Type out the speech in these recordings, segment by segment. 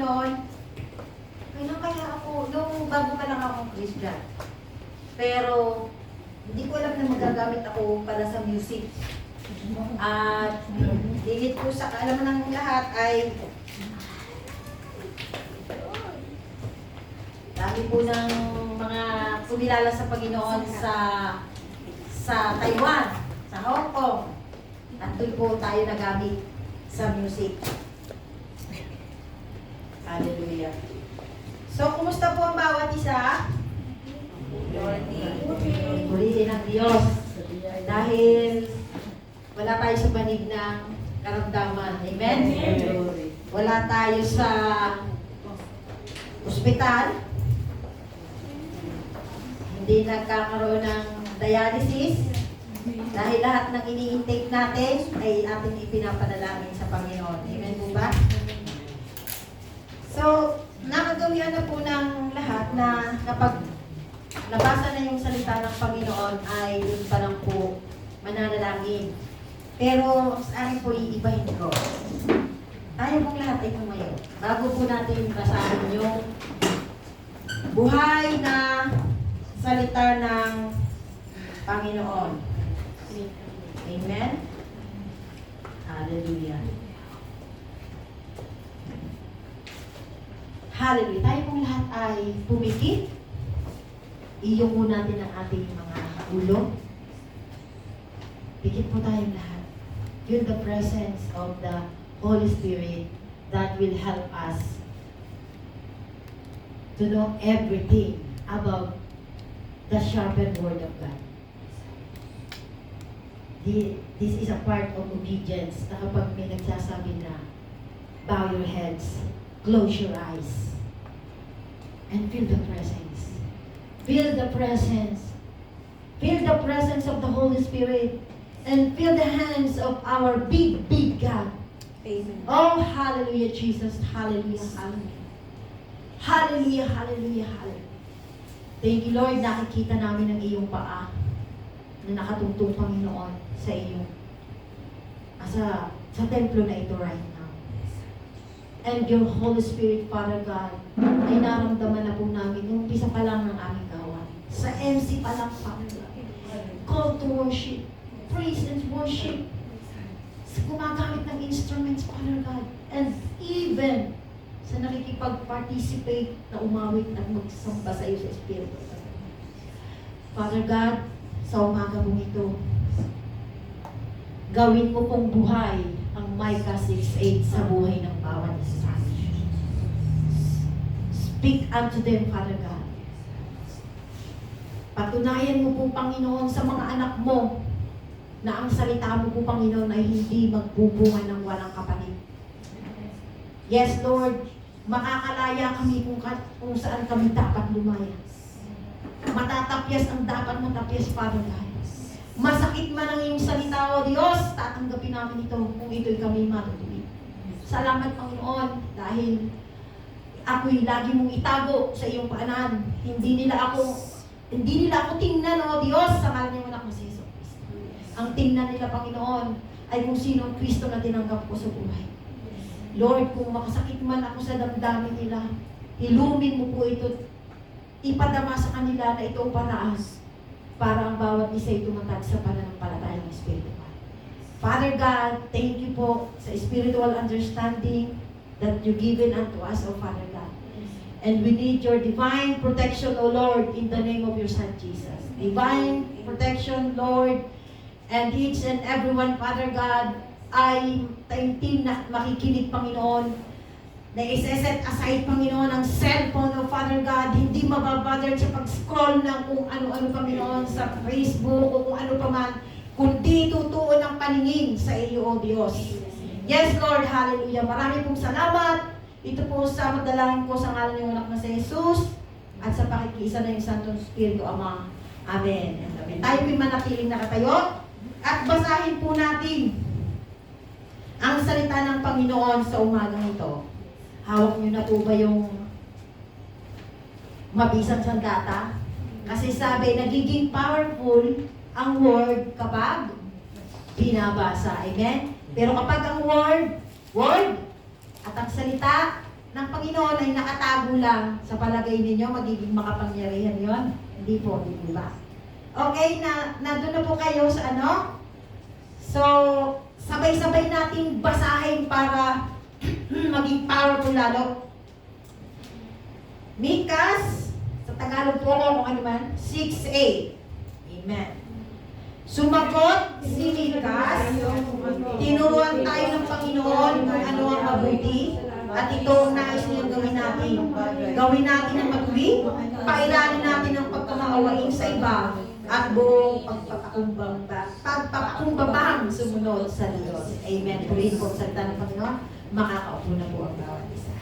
Panginoon, kailan kaya ako, nung bago pa lang ako Christian. Pero, hindi ko alam na magagamit ako para sa music. At, higit po sa kaalaman ng lahat ay, dami po ng mga kumilala sa Panginoon sa Taiwan, sa Hong Kong. Nandun po tayo nagamit sa music. Hallelujah. So, kumusta po ang bawat isa? Purihin ang Diyos. Dahil wala tayo sa banig ng karamdaman. Amen? Wala tayo sa ospital. Hindi nagkakaroon ng dialysis. Dahil lahat ng ini-intake natin ay ating ipinapanalangin sa Panginoon. Amen po ba? So, nakagawian na po ng lahat na kapag nabasa na yung salita ng Panginoon ay yun pa lang po mananalangin. Pero sa akin po iibahin ko. Tayo pong lahat ay tumayo. Bago po natin basahin yung buhay na salita ng Panginoon. Amen? Hallelujah. Hallelujah. Tayo pong lahat ay pumikit. Iyong po natin ang ating mga ulo. Pikit po tayong lahat. Feel the presence of the Holy Spirit that will help us to know everything about the sharpened Word of God. This is a part of obedience na kapag may nagsasabi na bow your heads, close your eyes, and feel the presence. Feel the presence. Feel the presence of the Holy Spirit. And feel the hands of our big, big God. Amen. Oh, hallelujah, Jesus. Hallelujah, hallelujah. Hallelujah, hallelujah, hallelujah. Thank you, Lord. Nakikita namin ang iyong paa na nakatungtong, Panginoon, sa iyong sa templo na ito right now. And your Holy Spirit, Father God, ay naramdaman na po namin yung umpisa pa lang ng aming gawain. Sa MC pa lang, Father God. Call to worship. Praise and worship. Gumagamit ng instruments, Father God. And even sa nakikipag-participate na umawit at magsamba sa iyo sa Espiritu. Father God, sa umaga mong ito, gawin mo pong buhay ang Micah 6:8 sa buhay ng bawat isa. Speak unto them, Father God. Patunayan mo po, Panginoon, sa mga anak mo na ang salita mo po, Panginoon, ay hindi magbubunga ng walang kapalit. Yes, Lord, makakalaya kami kung saan kami dapat lumaya. Matatapyas ang dapat matapyas, Father God. Masakit man ang iyong salita, O Diyos, tatanggapin namin ito kung ito'y kami matutuloy. Salamat, Panginoon, dahil ako'y lagi mong itago sa iyong paanan. Hindi nila ako tingnan, O Diyos, sa ngalan ng anak mo si Jesus Cristo. Ang tingnan nila, Panginoon, ay kung sino ang Kristo na tinanggap ko sa buhay. Lord, kung makasakit man ako sa damdamin nila, ilumin mo po ito, ipadama sa kanila na ito ang paraan para ang bawat isa ay tumatag sa pananampalataya ng Espiritu. Father God, thank you po sa spiritual understanding that you given unto us, O Father God. And we need your divine protection, O Lord, in the name of your Son, Jesus. Divine protection, Lord, and each and everyone, Father God, ay taimtim na makikinig, Panginoon, na isa-set aside, Panginoon, ang cellphone, O Father God, hindi mababother sa pag-scroll ng kung ano-ano, Panginoon, sa Facebook o kung ano pa man, kundi tutuon ang paningin sa iyo, O Diyos. Yes, Lord, hallelujah. Marami pong salamat. Ito po sa madalangin ko sa ngalan ng anak na si Jesus at sa pakikiisa na yung Santong Espiritu, Ama. Amen. Amen. Tayo po'y manatiling nakatayo at basahin po natin ang salita ng Panginoon sa umagang ito. Hawak niyo na po ba yung mabisang sandata? Kasi sabi, nagiging powerful ang word kapag binabasa. Amen? Pero kapag ang word, at ang salita, ng Panginoon ay nakatago lang, sa palagay ninyo, magiging makapangyarihan yon? Hindi po, hindi po ba? Okay, nandun na po kayo sa ano? So, sabay-sabay nating basahin para maging powerful lalo. Mikas, sa Tagalog po kung ano man, 6:8. Amen. Sumagot si Mikas, tinuruan tayo ng Panginoon kung ano ang mabuti, at ito ang nais niyang gawin natin. Gawin natin ang matuwid, pairalin natin ang pagkamaawain sa iba, at buong pagpapakumbabang sumunod sa Diyos. Amen. Purihin po ang salita ng Panginoon, makakaupo na po ang bawat isa.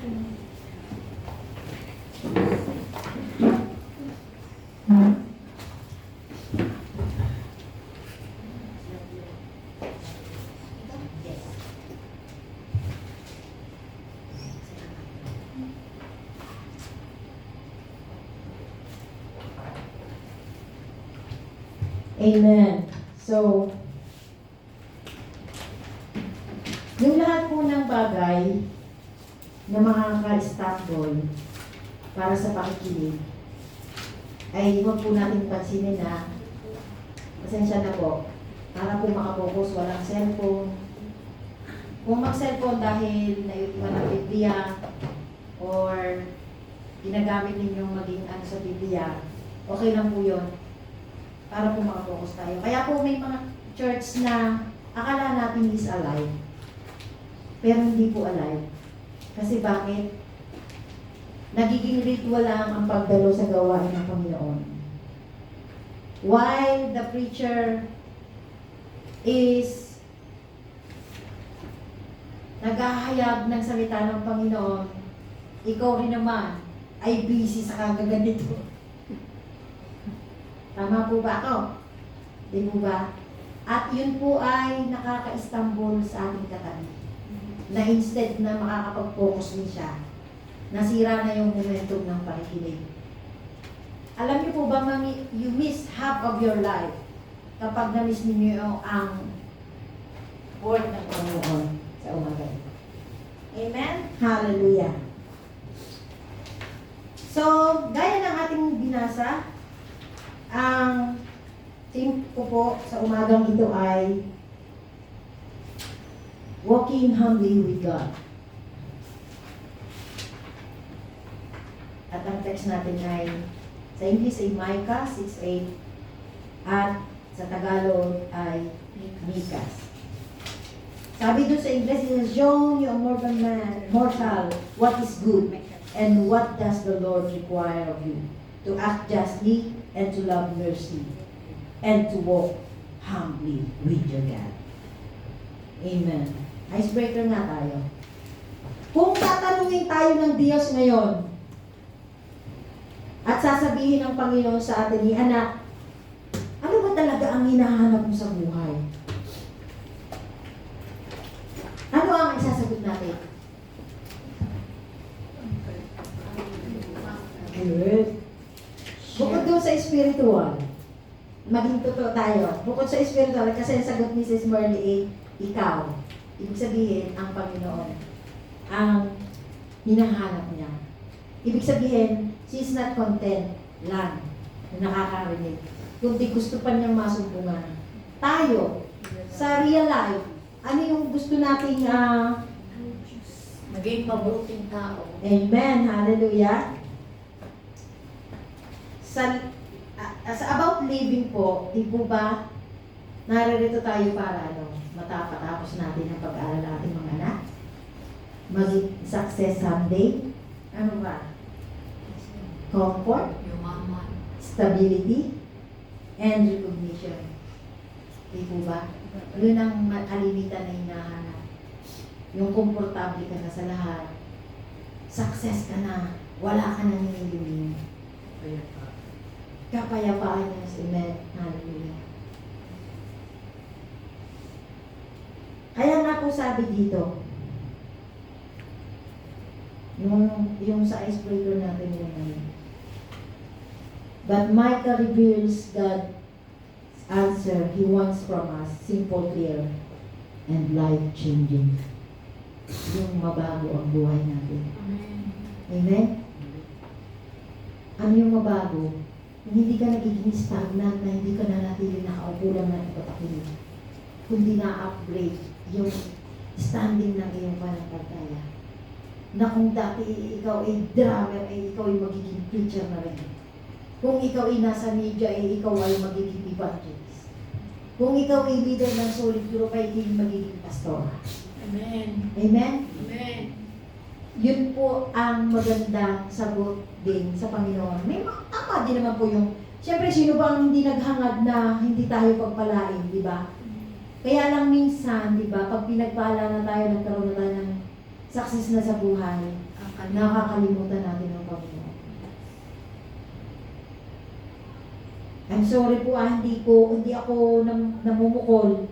Amen. So, yung lahat po ng bagay na makaka-stumble para sa pakikinig, ay huwag po natin pansinin na pasensya na po, para po makapokus, walang cellphone. Kung mag-cellphone dahil naiwan ng Biblia or ginagamit ninyong maging ano sa Biblia, okay lang po yun. Para po makapokus tayo. Kaya po may mga church na akala natin is alive. Pero hindi po alive. Kasi bakit? Nagiging ritual lang ang pagdalo sa gawain ng Panginoon. While the preacher is naghahayag ng salita ng Panginoon, ikaw rin naman ay busy sa kagaganito. Tama po ba ako? Di po ba? At yun po ay nakaka-istanbul sa ating katabi. Na instead na makakapag-focus din siya, nasira na yung momentum ng pakikinig. Alam niyo po ba, you miss half of your life kapag na-miss ninyo ang word ng Panginoon sa umaga. Amen? Hallelujah! So, gaya ng ating binasa, ang theme ko po sa umagang ito ay walking humbly with God. At ang text natin ay sa English ay Micah 6:8 at sa Tagalog ay Mikas. Sabi doon sa English, it is shown you a mortal what is good and what does the Lord require of you, to act justly and to love mercy and to walk humbly with your God. Amen. Icebreaker nga tayo. Kung tatanungin tayo ng Diyos ngayon at sasabihin ng Panginoon sa atin ni anak, ano ba talaga ang hinahanap mo sa buhay? Ano ang isasagot natin? Good. Bukod doon sa spiritual, maging totoo tayo. Bukod sa spiritual, kasi sagot ni Sis Marley, ikaw. Ibig sabihin, ang Panginoon, ang hinahanap niya. Ibig sabihin, she's not content lang na nakakarinig. Kundi gusto pa niyang masumpungan. Tayo, sa real life, ano yung gusto nating Maging mabuting tao. Amen. Hallelujah. Sa about living po, di po ba, naririto tayo para matapatapos natin ang pag-aaral ng ating mga anak? Maging success someday? Ano ba? Comfort, stability, and recognition. Di po ba? Yun ang kalimitan na hinahanap. Yung komportable ka na sa lahat. Success ka na. Wala ka nang hinihiling. Kapayapaan niya si Amen. Hallelujah. Kaya nga po sabi dito, yung sa icebreaker natin yun. But Micah reveals God's answer He wants from us, simple, clear, and life-changing. Yung mabago ang buhay natin. Amen? Ano yung mabago? Yung hindi ka nagiging stagnant na hindi ka nanatili nakaupo lang na ipapakinig. Kundi na-upgrade yung standing ng iyong pananampalataya. Na kung dati ikaw ay drummer, ay ikaw ay magiging preacher na rin. Kung ikaw ay nasa media, ay ikaw ay magiging evangelist. Kung ikaw ay leader ng solid group, ay hindi magiging pastor. Amen. Amen? Amen. Yun po ang magandang sagot din sa Panginoon. May tama din naman po yung, siyempre sino ba ang hindi naghangad na hindi tayo pagpalain, di ba? Kaya lang minsan, di ba, pag pinagpala na tayo, nagkaroon na tayo ng success na sa buhay, nakakalimutan natin ang Panginoon. I'm sorry po, hindi ako namumukol,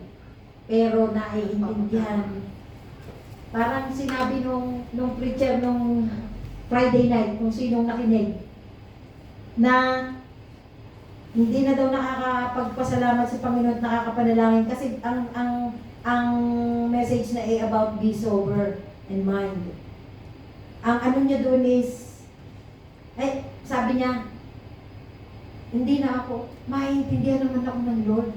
pero naiintindihan. Parang sinabi nung preacher nung Friday night, kung sinong nakinig, na hindi na daw nakakapagpasalamat sa Panginoon at nakakapanalangin kasi ang message na ay about be sober and mind. Ang ano niya doon is, sabi niya, hindi na ako, maintindihan naman ako ng Lord.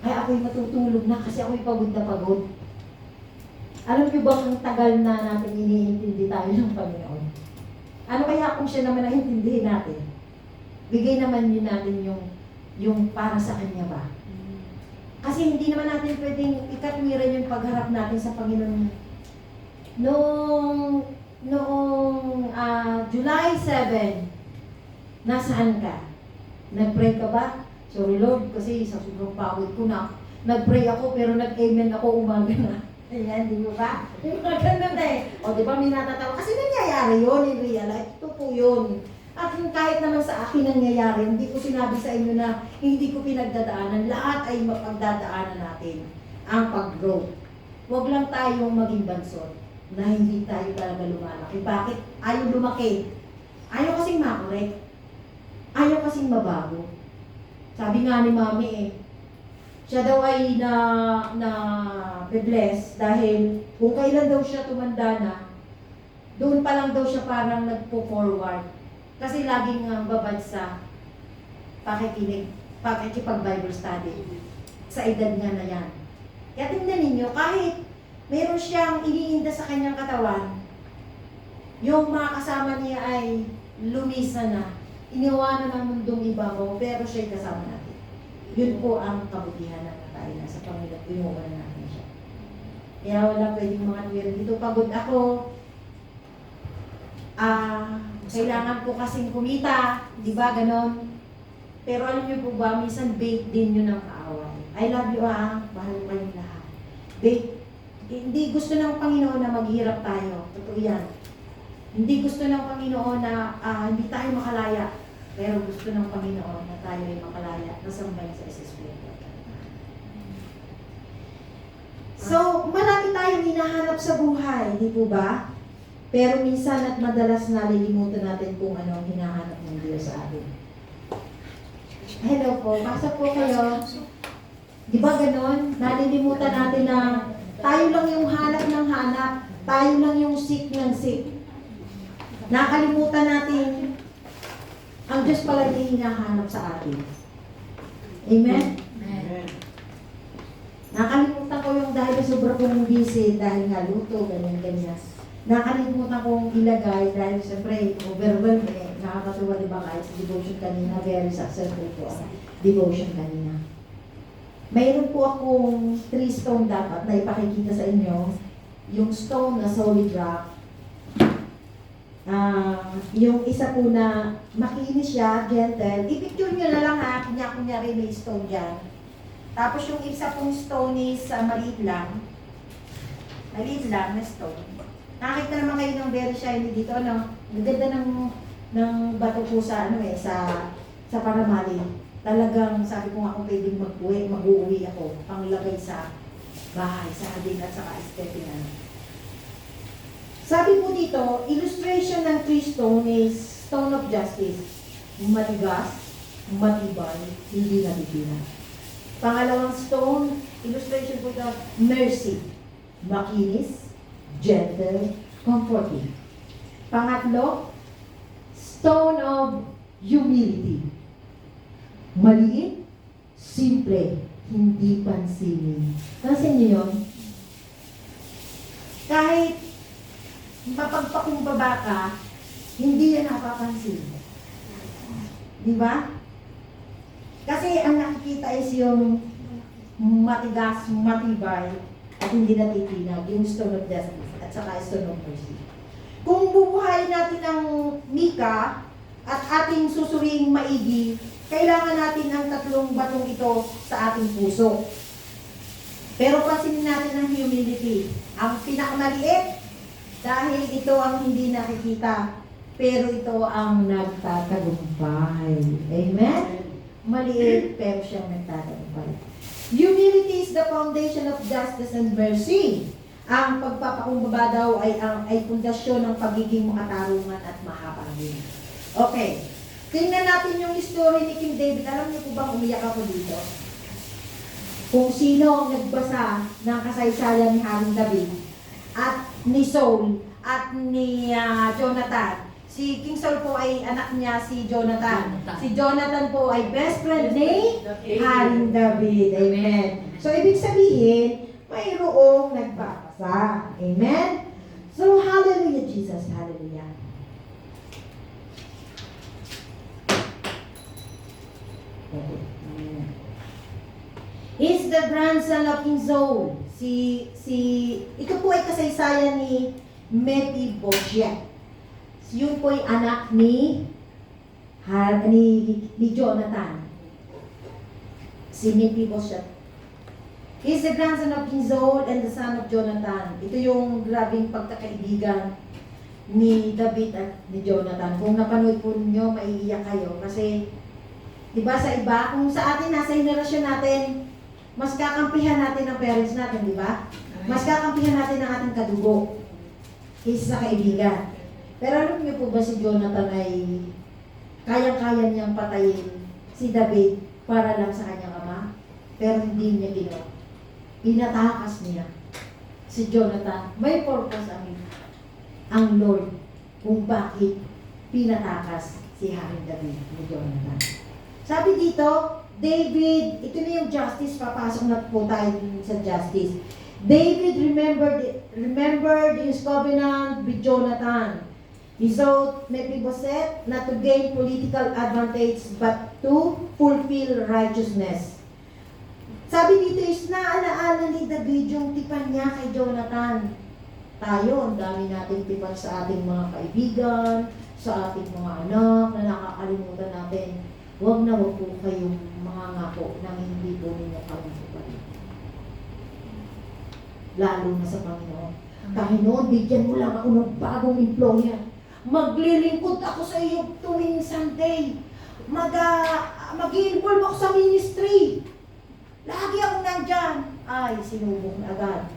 Kaya ako'y matutulog na kasi ako'y pagod na pagod. Alam niyo ba ang tagal na natin iniintindi tayo ng Panginoon? Ano kaya kung siya naman ang intindihin natin? Bigay naman yun natin yung para sa Kanya ba? Kasi hindi naman natin pwedeng ikatwiran yung pagharap natin sa Panginoon. Noong July 7, nasaan ka? Nag-pray ka ba? Sorry Lord, kasi sa sobrang pagod ko na. Nag-pray ako pero nag-amen ako umaga na. Ayan, di mo ba? Yung mga ganun eh. O, di ba, may natatawa. Kasi nangyayari yun in real life. Ito po yun. At kahit naman sa akin nangyayari, hindi ko sinabi sa inyo na hindi ko pinagdadaanan. Lahat ay mapagdadaanan natin ang pag-grow. Huwag lang tayong maging bansot na hindi tayo talaga lumalaki. Bakit? Ayaw lumaki. Ayaw kasing makorek. Ayaw kasing mabago. Sabi nga ni Mami siya daw ay bless dahil kung kailan daw siya tumanda na, doon pa lang daw siya parang nagpo-forward. Kasi laging babad sa pakikipag-Bible study. Sa edad nga na yan. Kaya tingnan ninyo, kahit meron siyang iniinda sa kanyang katawan, yung mga kasama niya ay lumisa na, iniwanan ng mundong ibabaw, pero siya'y kasama natin. Yun po ang kabutihan ng tayo na sa Panginoon, inuwanan natin siya. Kaya wala pwedeng mga tuwiran dito. Pagod ako, kailangan ko kasing kumita, di ba, ganon? Pero alam niyo po ba, minsan bait din yun ng kaaway. I love you mahal ko kayong lahat. Bait, hindi gusto ng Panginoon na maghirap tayo. Totoo yan. Hindi gusto ng Panginoon na hindi tayo makalaya. Pero gusto ng Panginoon na tayo ay makalaya, nasambay sa Espiritu. So, marami tayong hinahanap sa buhay, di po ba? Pero minsan at madalas nalilimutan natin kung ano ang hinahanap ng Diyos sa atin. Hello po, pasok po kayo. Di ba ganon? Nalilimutan natin na tayo lang yung hanap ng hanap, tayo lang yung seek ng seek. Nakalimutan natin ang Diyos pala yung hinahanap sa atin. Amen? Amen. Nakalimutan ko yung dahil sobra kong busy, dahil nga luto, ganyan-ganyan. Nakalimutan kong ilagay dahil siyempre overwhelmed nakakatuwa diba kahit sa devotion kanina, very successful po ang devotion kanina. Mayroon po akong 3 stone dapat na ipakikita sa inyo. Yung stone na solid rock. Yung isa po na makinis siya, gentle. I-picture nyo na lang ha, kunyari may stone dyan. Tapos yung isa pong stone is maliit lang. Maliit lang na stone. Nakita naman kayo ng very shiny dito, no? Ganda ng bato po sa sa Paramali. Talagang sabi ko nga kung pwedeng mag-uwi ako, panglagay sa bahay, sa hardin at saka estetinan. Sabi po dito, illustration ng 3 stone is stone of justice. Matigas, matibay, hindi nabibilang. Pangalawang stone, illustration po ito, mercy. Makinis, gentle, comforting. Pangatlo, stone of humility. Maliit, simple, hindi pansinin. Pansin niyo yun? Kahit mapagpakumbaba ka, hindi yan napapansin. Di ba? Kasi ang nakikita is yung matigas, matibay, at hindi natitinag, yung stone of justice, at saka stone of mercy. Kung bubuhayin natin ng Mika, at ating susuriing maigi, kailangan natin ang tatlong batong ito sa ating puso. Pero pansinin natin ang humility. Ang pinakamaliit, dahil ito ang hindi nakikita, pero ito ang nagtatagumpay. Amen? Maliit, pero siyang nagtatagumpay. Humility is the foundation of justice and mercy. Ang pagpapakumbaba daw ay pundasyon ng pagiging makatarungan at mahabagin. Okay. Tingnan natin yung story ni King David. Alam niyo po bang umiyak ako dito? Kung sino ang nagbasa ng kasaysayan ni Haring David at ni Saul at ni Jonathan. Si King Saul po ay anak niya si Jonathan. Si Jonathan po ay best friend ni Haring David. Amen. So, ibig sabihin, mayroong nagbabasa. Amen? So, hallelujah, Jesus. Hallelujah. Is the grandson of King Saul. Ito po ay kasaysayan ni Mephibosheth. Yun po ay anak ni Jonathan. Si Mephibosheth. He is the grandson of King Saul and the son of Jonathan. Ito yung grabing pagkakaibigan ni David at ni Jonathan. Kung napanood po ninyo, maiiyak kayo. Kasi, di ba sa iba, kung sa atin, nasa henerasyon natin, mas kakampihan natin ang parents natin, di ba? Mas kakampihan natin ang ating kadugo kaysa sa kaibigan. Pero alam niyo po ba si Jonathan ay kayang-kaya niyang patayin si David para lang sa kanyang ama? Pero hindi niya ginawa. Pinatakas niya si Jonathan. May purpose ang Lord kung bakit pinatakas si Haring David ni Jonathan. Sabi dito, David, ito na yung justice, papasok na po tayo sa justice. David remembered his covenant with Jonathan. He sought Mephibosheth not to gain political advantage but to fulfill righteousness. Sabi dito is naalaala ni David yung tipan niya kay Jonathan. Tayo, ang dami natin tipan sa ating mga kaibigan, sa ating mga anak na nakakalimutan natin. Huwag na huwag po kayong mga ngako na hindi po ninyo kalungkutan. Lalo na sa Panginoon. Panginoon, bigyan mo lang ako ng bagong employer. Maglilingkod ako sa iyo tuwing Sunday. Mag-i-involve ako sa ministry. Lagi ako nandyan. Ay, sinubok na agad.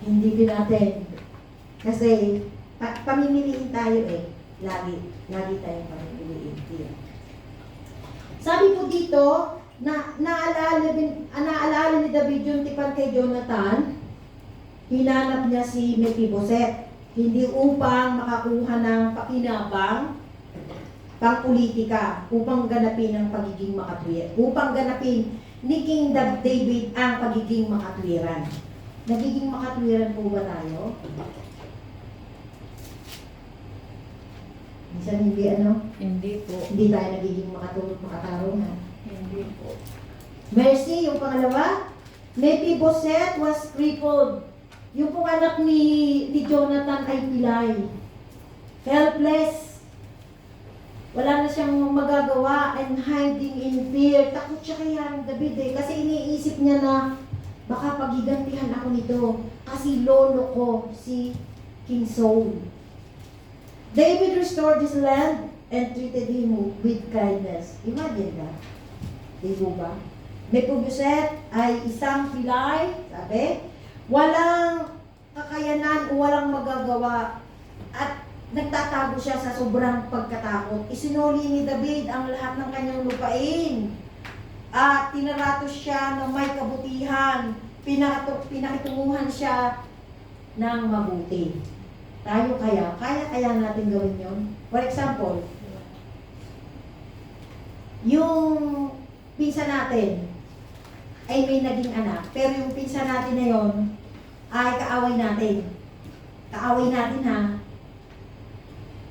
Hindi din natin. Kasi, pamimiliin tayo eh. Lagi tayong pamimiliin. Sabi po dito, naalala ni David yung tipan kay Jonathan, hinanap niya si Mephibosheth, hindi upang makakuha ng pakinabang, pang-politika, upang ganapin ang pagiging makatwiran. Upang ganapin ni King David ang pagiging makatwiran. Nagiging makatwiran po ba tayo? Minsan hindi Hindi po. Hindi tayo nagiging makatarungan. Hindi po. Mercy, yung pangalawa, Mephibosheth was crippled. Yung pong anak ni Jonathan ay pilay. Helpless. Wala na siyang magagawa and hiding in fear. Takot siya kay Haring David eh. Kasi iniisip niya na baka pagigantihan ako nito. Kasi lolo ko si King Saul. David restored his land and treated him with kindness. Imagine that. Di ba? Mephibosheth ay isang pilay, sabi, walang kakayanan o walang magagawa at nagtatago siya sa sobrang pagkatakot. Isinuli ni David ang lahat ng kanyang lupain at tinaratos siya ng may kabutihan, pinakitunguhan siya ng mabuti. Tayo kaya natin gawin yon. For example, yung pinsan natin ay may naging anak, pero yung pinsan natin na yon ay kaaway natin. Kaaway natin ha.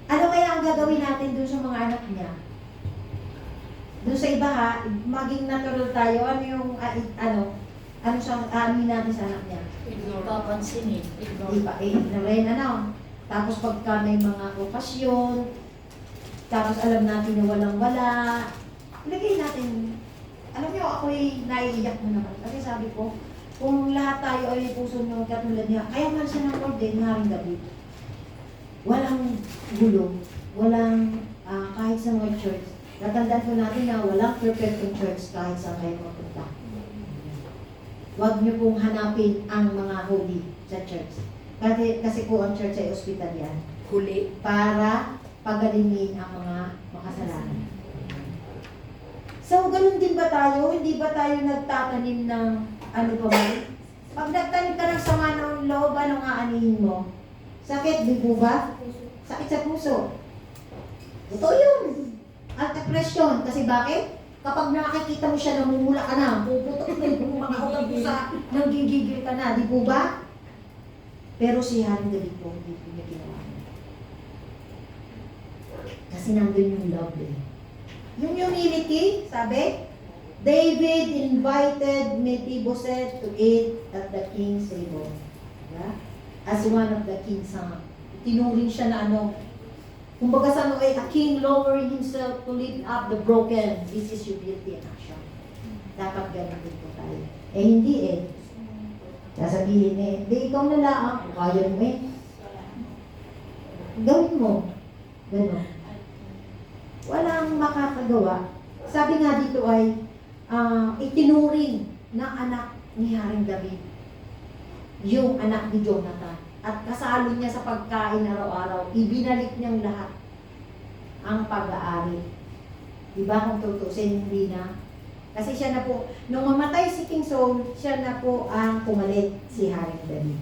Ano kaya ang gagawin natin dun sa mga anak niya? Dun sa iba ha, maging natural tayo. Ano yung, ano sa amin natin sa anak niya? Papansinin. Di ba? Rin, ano? Tapos pagka may mga okasyon, tapos alam natin na walang-wala, ilagay natin. Alam niyo, ako'y naiiyak mo naman. Kasi sabi ko, kung lahat tayo ay puso nyo katulad niya, kaya man siya ng Lord din, Haring David. Walang gulo, walang kahit sa mga church. Natandaan ko natin na walang perfect church kahit sa kayo mapunta. Huwag niyo pong hanapin ang mga holy sa church. Kasi po ang church ay ospital yan. Huli. Para pagalingin ang mga makasalanan. So, ganun din ba tayo? Hindi ba tayo nagtatanim ng ano pa ba? Pag nagtanim ka ng sama ng loob, anong aanihin mo? Sakit, di po ba? Sakit sa puso. Totoo yun. At depression. Kasi bakit? Kapag nakikita mo siya, namumula ka na, puputok na yung mga ugat mo sa nanggigigil ka na, di po ba? Pero si Haring David po, hindi po niya ginawa. Kasi nandun yung love eh. Yung humility, sabi, David invited Mephibosheth to eat at the king's table. Diba? As one of the king's son. Tinuring siya na ano, kumbaga sa ano ay, a king lowering himself to lift up the broken. This is humility in action. Dapat ganun din po tayo. Eh hindi eh. Sasabihin eh, di ikaw na lang, kaya mo eh. Gawin mo. Ganun. Walang makakagawa. Sabi nga dito ay, itinuring ng anak ni Haring David. Yung anak ni Jonathan. At kasalo niya sa pagkain araw-araw, ibinalik niyang lahat ang pag-aari. Diba kung tutusin, hindi na? Kasi siya na po, nung mamatay si King Saul, siya na po ang pumalit si Haring David.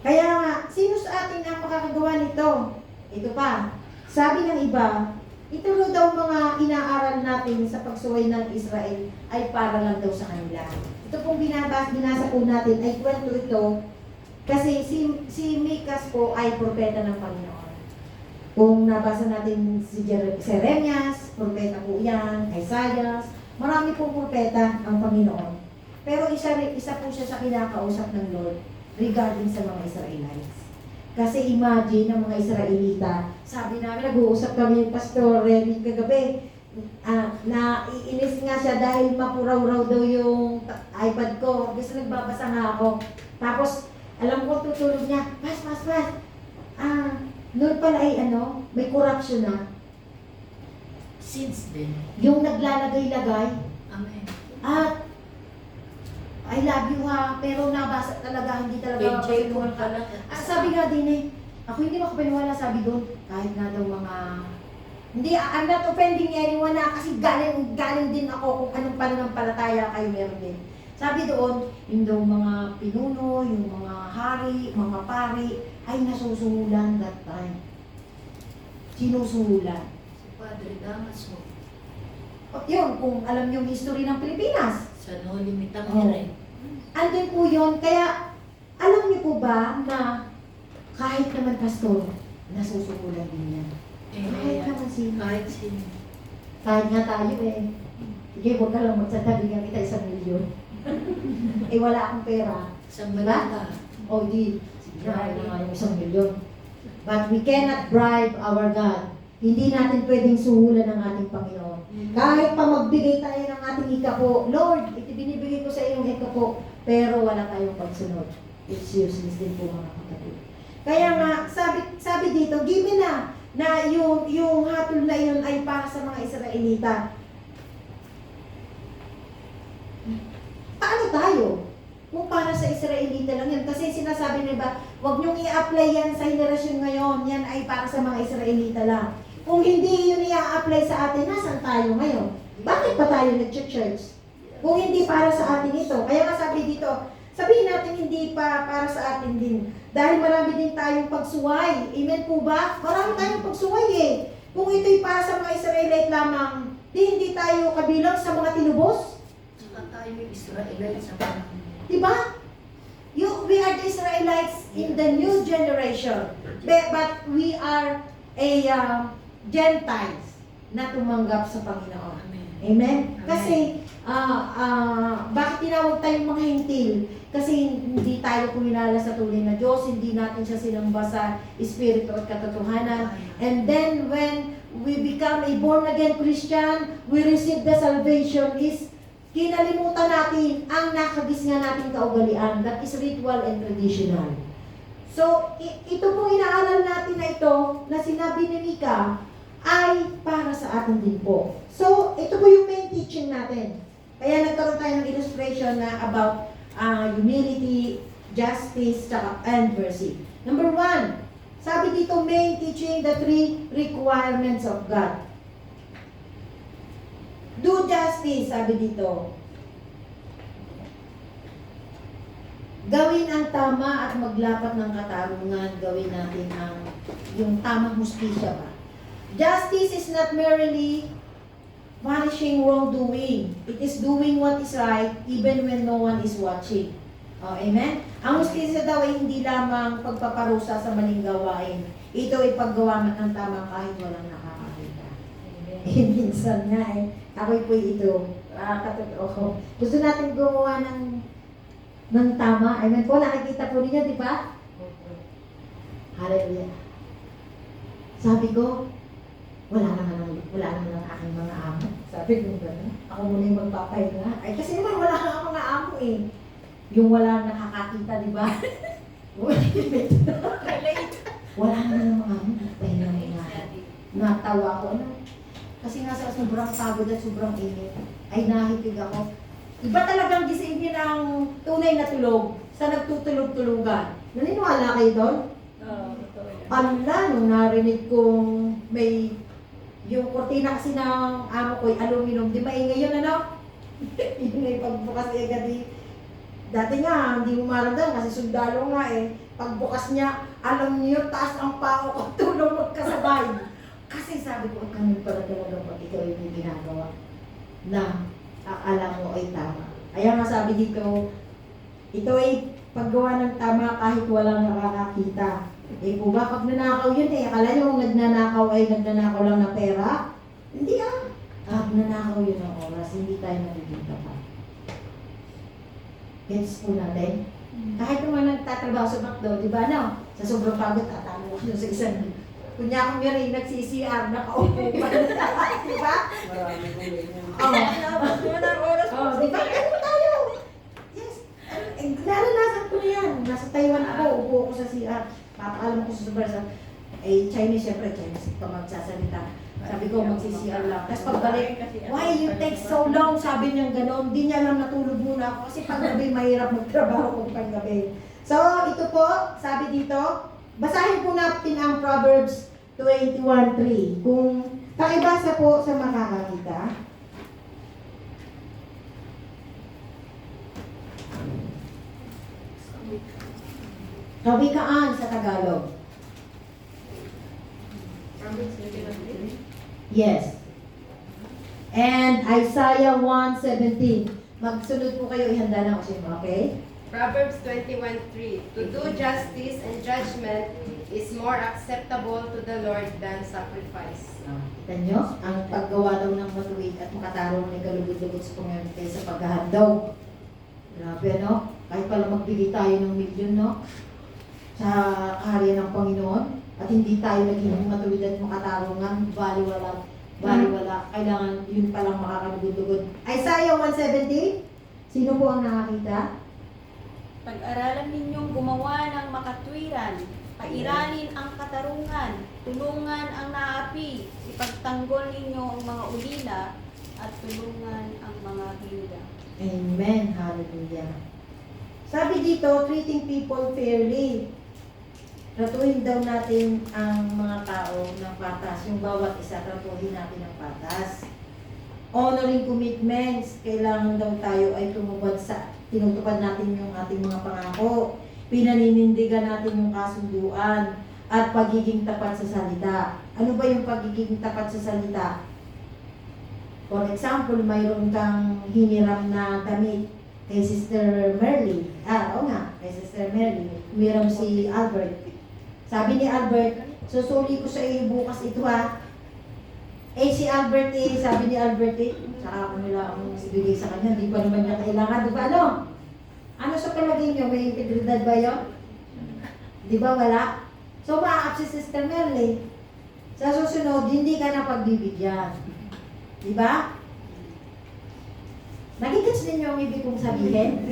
Kaya nga, sino sa atin ang makakagawa nito? Ito pa, sabi ng iba, ito daw mga inaaral natin sa pagsuway ng Israel ay para lang daw sa kanila. Ito pong binasa po natin ay kwento ito kasi si Mikas po ay propeta ng Panginoon. Kung nabasa natin si Jeremias, propeta po yan, Isaiah, marami pong propeta ang Panginoon. Pero isa po siya sa kinakausap ng Lord regarding sa mga Israelites. Kasi imagine ang mga Israelita, sabi namin, nag-uusap kami yung Pastor Remy kagabi, na iinis nga siya dahil mapuraw-raw daw yung iPad ko. Kasi nagbabasa nga ako. Tapos, alam ko tutulog niya, pas. Noon pala ay may corruption na. Since then. Yung naglalagay-lagay. Amen. At, I love you ha, pero nabasa talaga, hindi talaga KJ mapapaliwanag pa lang. sabi nga din eh, ako hindi makapaniwala, sabi doon, kahit nga daw mga, hindi, I'm not offending anyone na, kasi galing din ako kung anong pananampalataya kayo meron din. Sabi doon, yung daw mga pinuno, yung mga hari, mga pari, ay nasusuhulan that time. Sinusuhulan. Si Padre Damaso. Yun, kung alam yung history ng Pilipinas. Sa no limitang Oh. rin. Andun po yun, kaya alam niyo po ba na kahit naman pastor, nasusukulan din yan. Kahit naman sino. Kahit sino. Kahit nga tayo eh. Sige, huwag ka lang magsasabi nga kita 1 milyon. Eh wala akong pera. Sa Malata. O di, sige na, kaya nga yung 1 milyon. But we cannot bribe our God. Hindi natin pwedeng suhulan ng ating Panginoon. Kahit pa magbigay tayo ng ating ikapo, Lord, binibigay ko sa iyong ikapo, pero wala tayong pagsunod. It's useless din po mga kapatid. Kaya nga, sabi dito, given na yung hatol na yun ay para sa mga Israelita. Paano tayo? Kung para sa Israelita lang yan. Kasi sinasabi nila, huwag niyong i-apply yan sa henerasyon ngayon. Yan ay para sa mga Israelita lang. Kung hindi yun i-apply sa atin, nasan tayo ngayon? Bakit pa tayo nag-church? Kung hindi para sa atin ito. Kaya nga sabi dito, Sabihin natin hindi pa para sa atin din. Dahil marami din tayong pagsuway. Amen po ba? Marami tayong pagsuway eh. Kung ito'y para sa mga Israelite lamang, hindi tayo kabilang sa mga tinubos. Saka tayo yung Israelite sa panahon. Diba? We are the Israelites in the new generation. But we are a Gentiles na tumanggap sa Panginoon. Amen. Amen? Amen. Kasi, bakit tinawag tayong mga hintil? Kasi hindi tayo kumilala sa tunay na Diyos, hindi natin siya sinamba sa Espiritu at katotohanan. And then when we become a born-again Christian, we receive the salvation is kinalimutan natin ang nakagis nga nating kaugalian. That is ritual and traditional. So, ito pong inaaral natin na ito, na sinabi ni Mika, ay para sa atin din po. So, ito po yung main teaching natin. Kaya nagkaroon tayo ng illustration na about humility, justice, and mercy. Number 1, sabi dito, main teaching, the 3 requirements of God. Do justice, sabi dito. Gawin ang tama at maglapat ng katarungan. Gawin natin yung tamang hustisya ba. Justice is not merely punishing wrongdoing. It is doing what is right even when no one is watching. Oh, amen? Ang hustisya daw ay hindi lamang pagpaparusa sa maling gawain. Ito ay paggawa ng tama kahit walang nakakakita. Minsan nga ako'y po ito. Katotoo. Gusto natin gumawa ng tama. Amen po, nakikita po ninyo, di ba? Hallelujah. Sabi ko, wala naman ang aking mga amo. Sabi ko gano'n, ako muna yung magpapahinga. Ay, kasi naman wala kang mga amo eh. Yung wala nakakakita, di ba? Wala naman ang mga amo. Pahinga muna. Natawa ko, kasi nga sa sobrang pagod at sobrang init, ay nahitig ako. Iba talagang gising niya ng tunay na tulog sa nagtutulog-tulugan. Naniniwala kayo doon? Ala, nung narinig kong may yung kortina kasi ng amo ko, aluminum, di maingay yun, ano? Yun ay pagbukas niya gabi. Dati nga, hindi mo maramdaman kasi sundalo nga eh. Pagbukas niya, alam niyo, taas ang pao ko, tulong magkasabay. Kasi sabi ko, ganun pala talaga pag ikaw yung ginagawa na akala mo ay tama. Kaya nga sabi dito, ito ay paggawa ng tama kahit walang nakakakita. Eh po ba, pag nanakaw yun akala nyo nagnanakaw ay nagnanakaw lang ng pera? Hindi nanakaw yun ng oras, hindi tayo nakikita pa. Gets po natin? Kahit naman nagtatrabaho sa McDo, di ba Sa sobrang pagod, tatalo ko sa isang kunya kong yun nag-CCR, nakaupo pa di ba? Marami ko Di ba? Ganun tayo. Yes. Naranasan ko na yan. Nasa Taiwan ako, upo ako sa CR. Papaalam ko sa supervisor. Chinese, syempre, Chinese pa magsasalita. Sabi ko, mag-CCR lang. Tapos pagbalik, why you take so long? Sabi niya gano'n. Di niya lang natulog muna ako. Kasi paggabi, mahirap magtrabaho kung paggabi. So, ito po, sabi dito, basahin po natin ang Proverbs 21:3. Kung pakibasa po sa makakakita. Kawikaan sa Tagalog. Yes. And Isaiah 1:17. Magsunod po kayo, ihanda na ako siya, okay? Proverbs 21:3. To do justice and judgment is more acceptable to the Lord than sacrifice. Kita nyo, ang paggawa daw ng matuwid at makatarong ng kalugod-lugod sa Panginoon kaysa paghahandog. Grabe, no? Kahit pala magbigay tayo ng milyon, no? Sa kaharian ng Panginoon, at hindi tayo naging matuwid at makatarungan, baliwala. Kailangan yun palang makakalugod-lugod. Isaiah 1:17. Sino po ang nakakita? Pag-aralan ninyong gumawa ng makatwiran, pairanin ang katarungan, tulungan ang naapi, ipagtanggol ninyo ang mga ulila, at tulungan ang mga hinda. Amen. Hallelujah. Sabi dito, treating people fairly. Tratuhin daw natin ang mga tao ng patas. Yung bawat isa, tratuhin natin ng patas. Honoring commitments. Kailangan daw tayo ay tumupad sa tinutupad natin yung ating mga pangako, pinaninindigan natin yung kasunduan, at pagiging tapat sa salita. Ano ba yung pagiging tapat sa salita? For example, mayroon kang hiniram na damit kay Sister Merly. Oo nga, kay Sister Merly. Humiram si Albert. Sabi ni Albert, susuli ko sa iyo bukas ito ha. Eh si Albert sabi ni Albert saka ako nila ang ibigay sa kanya, hindi pa naman niya kailangan. Di ba ano? Ano sa palagay niyo? May integridad ba yun? Di ba wala? So maakap si Sister Merly. Sa susunod, hindi ka na pagbibigyan. Di ba? Nagigits ninyo ang ibig kong sabihin?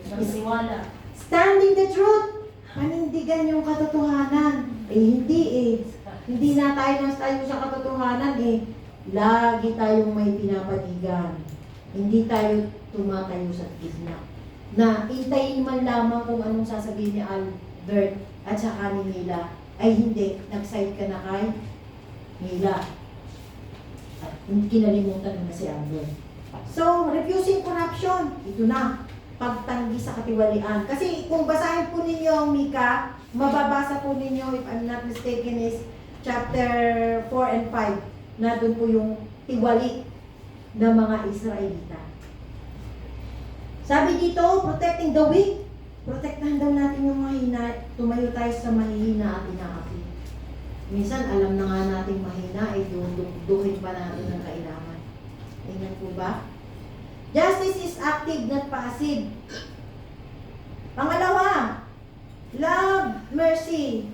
Magsiwala. Standing the truth. Panindigan yung katotohanan. Hindi. Hindi na tayo sa katotohanan Lagi tayong may pinapanigan. Hindi tayo tumatayo sa gitna. Na intayin man lamang kung anong sasabihin ni Albert at saka ni Mila. Ay hindi, nag-side ka na kay Mila. At kinalimutan mo na si Albert. So, refusing corruption. Ito na. Pagtanggi sa katiwalian. Kasi kung basahin po ninyo ang Mika, mababasa po ninyo, if I'm not mistaken, is chapter 4 and 5, na doon po yung tiwali ng mga Israelita. Sabi dito, protecting the weak. Protektahan daw natin yung mahina. Tumayo tayo sa mahihina at inaapi. Minsan, alam na nga natin mahina, duhin pa natin ang kailangan. Tingnan po ba? Justice is active, not passive. Pangalawa, love, mercy.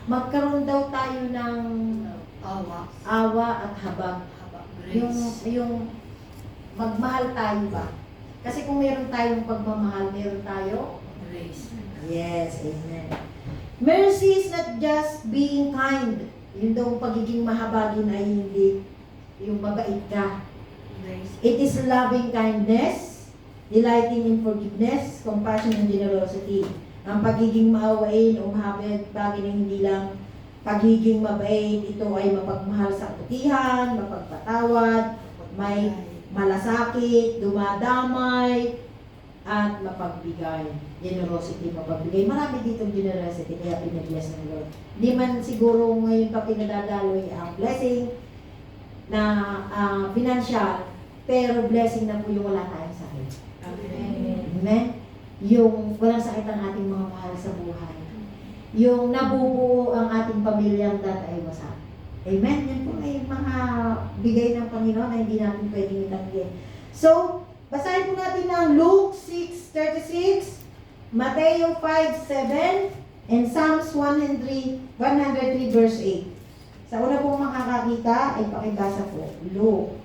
Magkaroon daw tayo ng awa at habag. Yung magmahal tayo ba? Kasi kung meron tayong pagmamahal, meron tayo? Grace. Yes, amen. Mercy is not just being kind. Yun daw pagiging mahabagin ay hindi yung mabait ka. Grace. It is loving kindness, delighting in forgiveness, compassion, and generosity. Ang pagiging maawain o mahabag bagay na hindi lang pagiging mabait, ito ay mapagmahal sa kabutihan, mapagpatawad, may malasakit, dumadamay, at mapagbigay. Generosity, mapagbigay. Marami ditong generosity, kaya pinabless ng Lord. Hindi man siguro ngayon pa pinadadaloy ang blessing na financial, pero blessing na po yung wala tayong sakit. Amen? Yung walang sakit ang ating mga mahal sa buhay. Yung nabubuo ang ating pamilyang ay wasak. Amen? Yan po ay mga bigay ng Panginoon na hindi natin pwedeng itanggi. So, basahin po natin ng Luke 6:36, Mateo 5:7, and Psalms 103 verse 8. Sa una pong makakakita ay pakibasa po. Luke.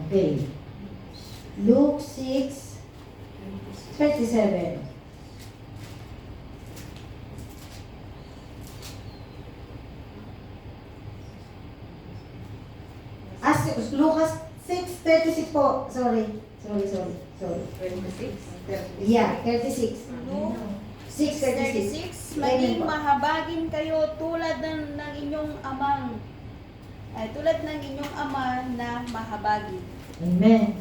Okay. Luke 6:37. Lucas 6:36 po. Sorry. 26. Yeah, 36. Luke 6:36. 6:36, maging mahabagin kayo tulad ng inyong amang tulad ng inyong ama na mahabagin. Amen.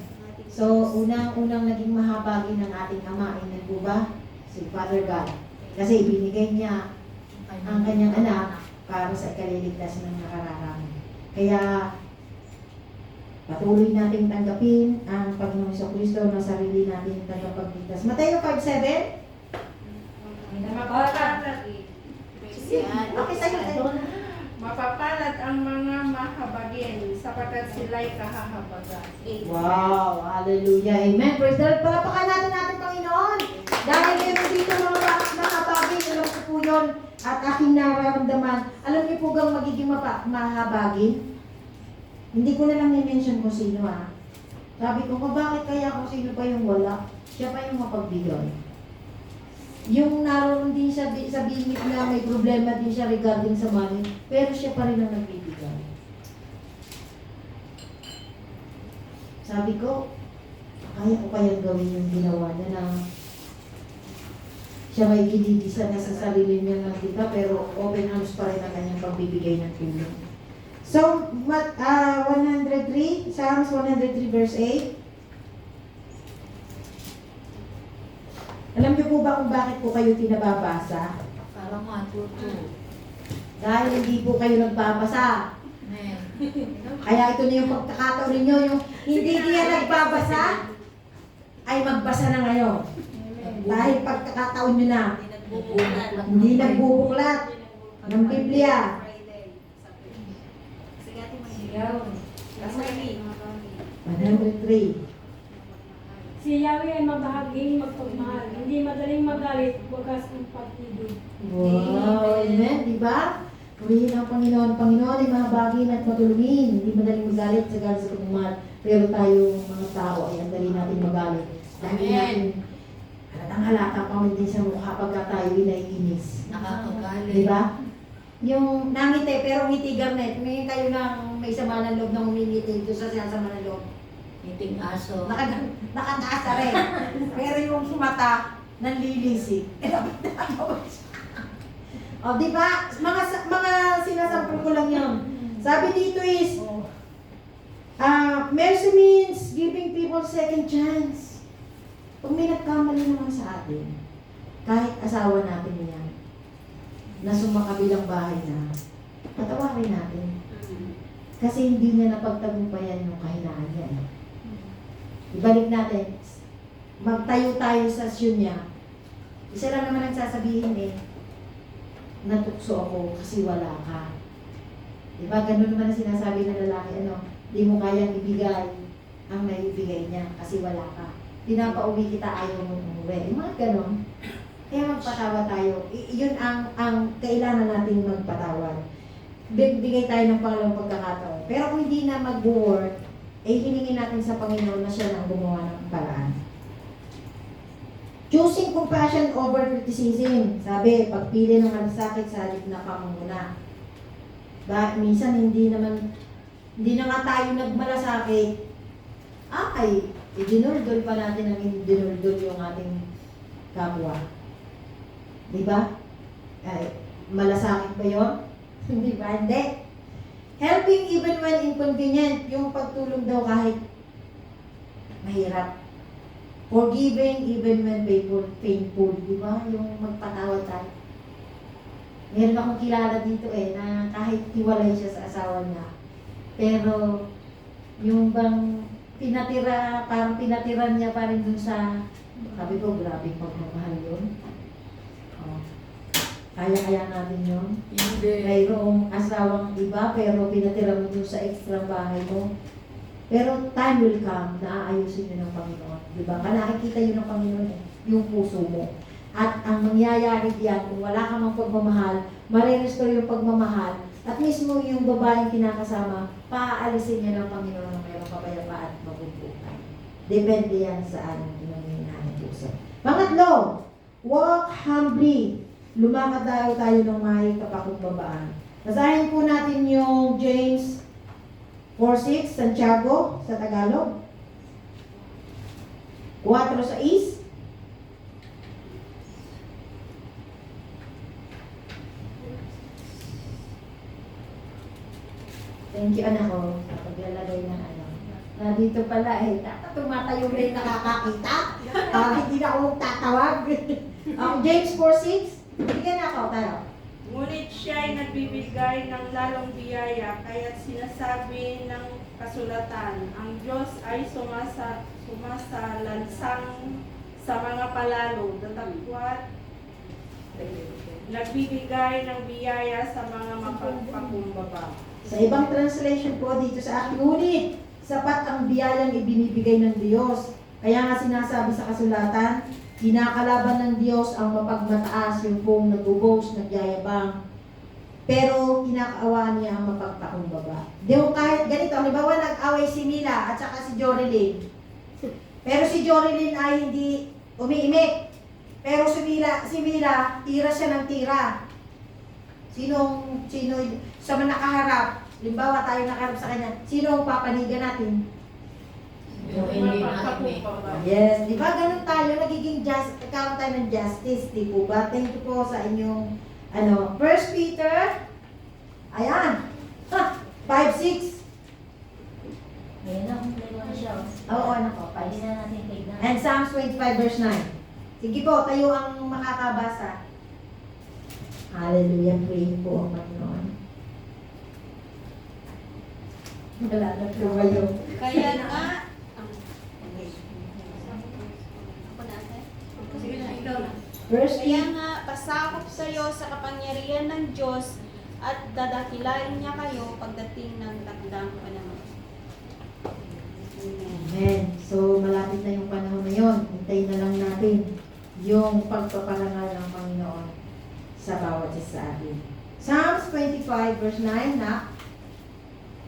So, unang naging mahabagin ng ating ama ay po ba? Si Father God. Kasi ibinigay niya ang kanyang anak para sa ikaliligtas ng nakararami. Kaya, patuloy nating tanggapin ang Panginoon sa Kristo na sarili nating tagapagligtas. Mateo 5:7. Okay, tayo. Mapapalad ang mga mahabagin sapagkat sila'y kahahabagan. Wow! Hallelujah! Amen! Praise the Lord! Palapakan natin natin, Panginoon! Dahil meron dito mga mahabagin, alam ko po yun, at aking nararamdaman. Alam niyo po bang magiging mahabagin? Hindi ko na lang i-mention kung sino Sabi ko, bakit kaya kung sino pa yung wala? Siya pa yung mapagbigay. Yung naroon din siya sa bingit na may problema din siya regarding sa money, pero siya pa rin ang nagbibigay. Sabi ko, kaya ko kayang gawin yung ginawa niya na siya may gilidisa na sa sarili niya ng kita, pero open arms pa rin ang kanyang pagbibigay ng tulong. So, 103, Psalms 103 verse 8. Alam niyo po ba kung bakit po kayo pinababasa? Para matuto. Dahil hindi po kayo nagbabasa. Amen. Kaya ito na yung pagkakataon ninyo, yung hindi niya nagbabasa, ay magbasa na ngayon. Dahil pagkakataon nyo na, hindi nagbubuklat ng Biblia. Sige, ate, may Sigaw. Kasi may 103. Si Yahweh ay mabahaging magpagmahal, hindi madaling magalit, wagas ng pag-ibig. Wow, amen, di ba? Purihin ang Panginoon. Panginoon ay mahabagin at matulungin. Hindi madaling magalit sa galit sa pagmamahal. Pero tayo, mga tao, ay ang dali natin magalit. Dahil natin, halatang halata pa din sa mukha pagka tayo naiinis. Nakakagalit. Di ba? Yung nangiti, pero ngiti garnet. Tumingin kayo ng may sama ng loob na humingiti doon sa sinasama ng loob. Iting aso. Nakataas na rin. Pero yung mata, nanlilisik. O, di ba? Mga sinasampul ko lang yun. Sabi dito is, mercy means giving people second chance. Pag may nagkamali naman sa atin, kahit asawa natin yan, na sumakabilang bahay na, patawarin natin. Kasi hindi niya napagtagumpayan yung kahinaan niya. Ibalik natin. Magtayo tayo sa siyun niya. Isa lang naman ang sasabihin natukso ako kasi wala ka. Diba? Ganun naman ang sinasabi ng lalaki, di mo kayang ibigay ang naibigay niya kasi wala ka. Pinapauwi kita, ayaw mo umuwi. Yung mga ganun. Kaya magpatawa tayo. Yun ang kailangan nating magpatawad. Bigay tayo ng pangalawang pagkakataon. Pero kung hindi na mag-work, hilingin natin sa Panginoon na siya nang gumawa ng paraan. Choosing compassion over criticism. Sabi, pagpili ng malasakit sa halip na pamumuna. Dahil minsan hindi na nga tayo nagmalasakit. Ay, idinurdol pa natin ang idinurdol yung ating kapwa. Diba? Ay, malasakit ba yun? Hindi ba? Hindi. Helping even when inconvenient, yung pagtulong daw kahit mahirap. Forgiving even when painful, di ba? Yung magpatawad tayo. Meron akong kilala dito na kahit hiwalay siya sa asawa niya. Pero, yung bang parang pinatiran niya pa rin dun sa, sabi ko, grabe pagmamahal yun. Oh. Kaya natin yun. Hindi. Mayroong asawang iba pero pinatira mo dun sa extra bahay mo. Pero time will come na aayusin yun ng Panginoon. Diba? Nakikita yun ng Panginoon yung puso mo. At ang mangyayari diyan, kung wala ka mang pagmamahal, marirestore yung pagmamahal. At mismo yung babaeng kinakasama, paaalisin niya ng Panginoon na mayroong kapayapaan at mabubuhay. Depende yan sa anong pinangyayari ng puso. Pangatlo, walk humbly. Lumakad tayo ng may kapakumbabaan. Basahin po natin yung James 4:6, Santiago sa Tagalog. 4:6. Thank you, anak ko. Paglalagay ng Nandito pala tumatayo na yung nakakakita. Hindi na ako magtatawag. James 4:6. Bigyan ako tayo. Ngunit siya ay nagbibigay ng lalong biyaya, kaya't sinasabi ng kasulatan, ang Diyos ay sumasalansang sa mga palalo, datapwat, nagbibigay ng biyaya sa mga mapagpakumbaba. Sa ibang translation po dito sa aking ngunit, sapat ang biyayang ibinibigay ng Diyos. Kaya nga sinasabi sa kasulatan, kinakalaban ng Diyos ang mapagmataas, yung pong nag-boast, nagyayabang. Pero kinakaawaan niya ang mapagpakumbaba. Diyo kahit ganito, halimbawa nag-away si Mila at saka si Jorilyn. Pero si Jorilyn ay hindi umiimik. Pero si Mila, tira siya ng tira. Sino sa mga nakaharap, halimbawa tayo nakaharap sa kanya, sino ang papanigan natin? Yung hindi namin. Yes, di ba ganun tayo, nagkaroon tayo ng justice, di po ba? Thank you po sa inyong, 1 Peter, ayan, 5:6. Ayun na, kumpleto na siya. Oo, anak ko. Pwede na natin tignan. And Psalms 25 verse 9. Sige po, tayo ang makakabasa. Hallelujah, pray po ang Panginoon. Wala na tumayo. Kaya nga, ako na, ate. Sige na, ikaw na. Verse Kaya 8. nga, pasakop sa iyo sa kapangyarihan ng Diyos at dadakilain niya kayo pagdating ng takdang panahon. Amen. So, malapit na yung panahon na yun. Hintayin na lang natin yung pagpaparangal ng Panginoon sa bawat isa sa atin. Psalms 25 verse 9 na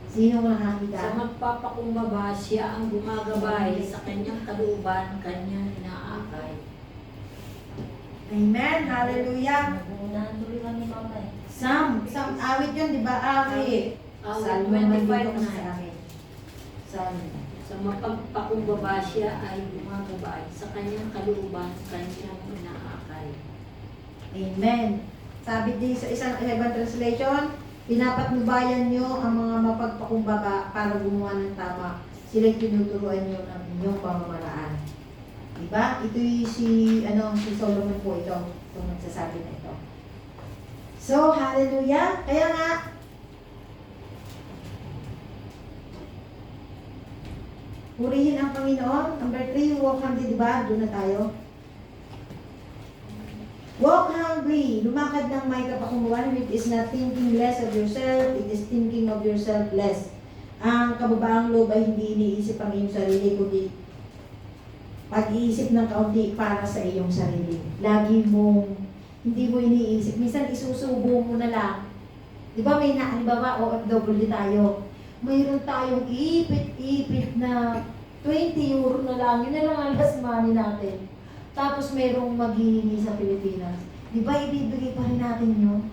sino Sa nakakita? magpapakumbaba siya ang gumagabay sa kanyang kalooban, kanyang inaakay. Amen. Hallelujah. Nagunahan tuloy kami mama eh. Psalm awit yun, di ba? Awit. Awit Salmo 25 nandito kasi na. sa amin. Psalm. Sa mapagpakumbaba siya ay gumagabay sa kanyang kalooban, kanyang inaakay. Amen. Sabi din sa isang ibang translation, pinapatnubayan nyo ang mga mapagpakumbaba para gumawa ng tama. Sila'y tinuturuan nyo ng inyong pamamaraan. Diba? Ito'y si Solomon po ito. Itong nagsasabi na ito. So, hallelujah. Kaya nga, purihin ang Panginoon. Number 3, walk humbly, diba? Doon na tayo. Walk humbly. Lumakad ng may kapakunguan. It is not thinking less of yourself. It is thinking of yourself less. Ang kababaang loob ay hindi iniisip ang iyong sarili, kundi pag-iisip ng kaunti para sa iyong sarili. Lagi mong, hindi mo iniisip. Minsan isusubo mo na lang. Di ba may halimbawa, OFW tayo. Mayroon tayong ipit na 20 euro na lang. Yun na lang ang last money natin. Tapos mayroong maghihingi sa Pilipinas. Di ba ibibigay pa rin natin yun?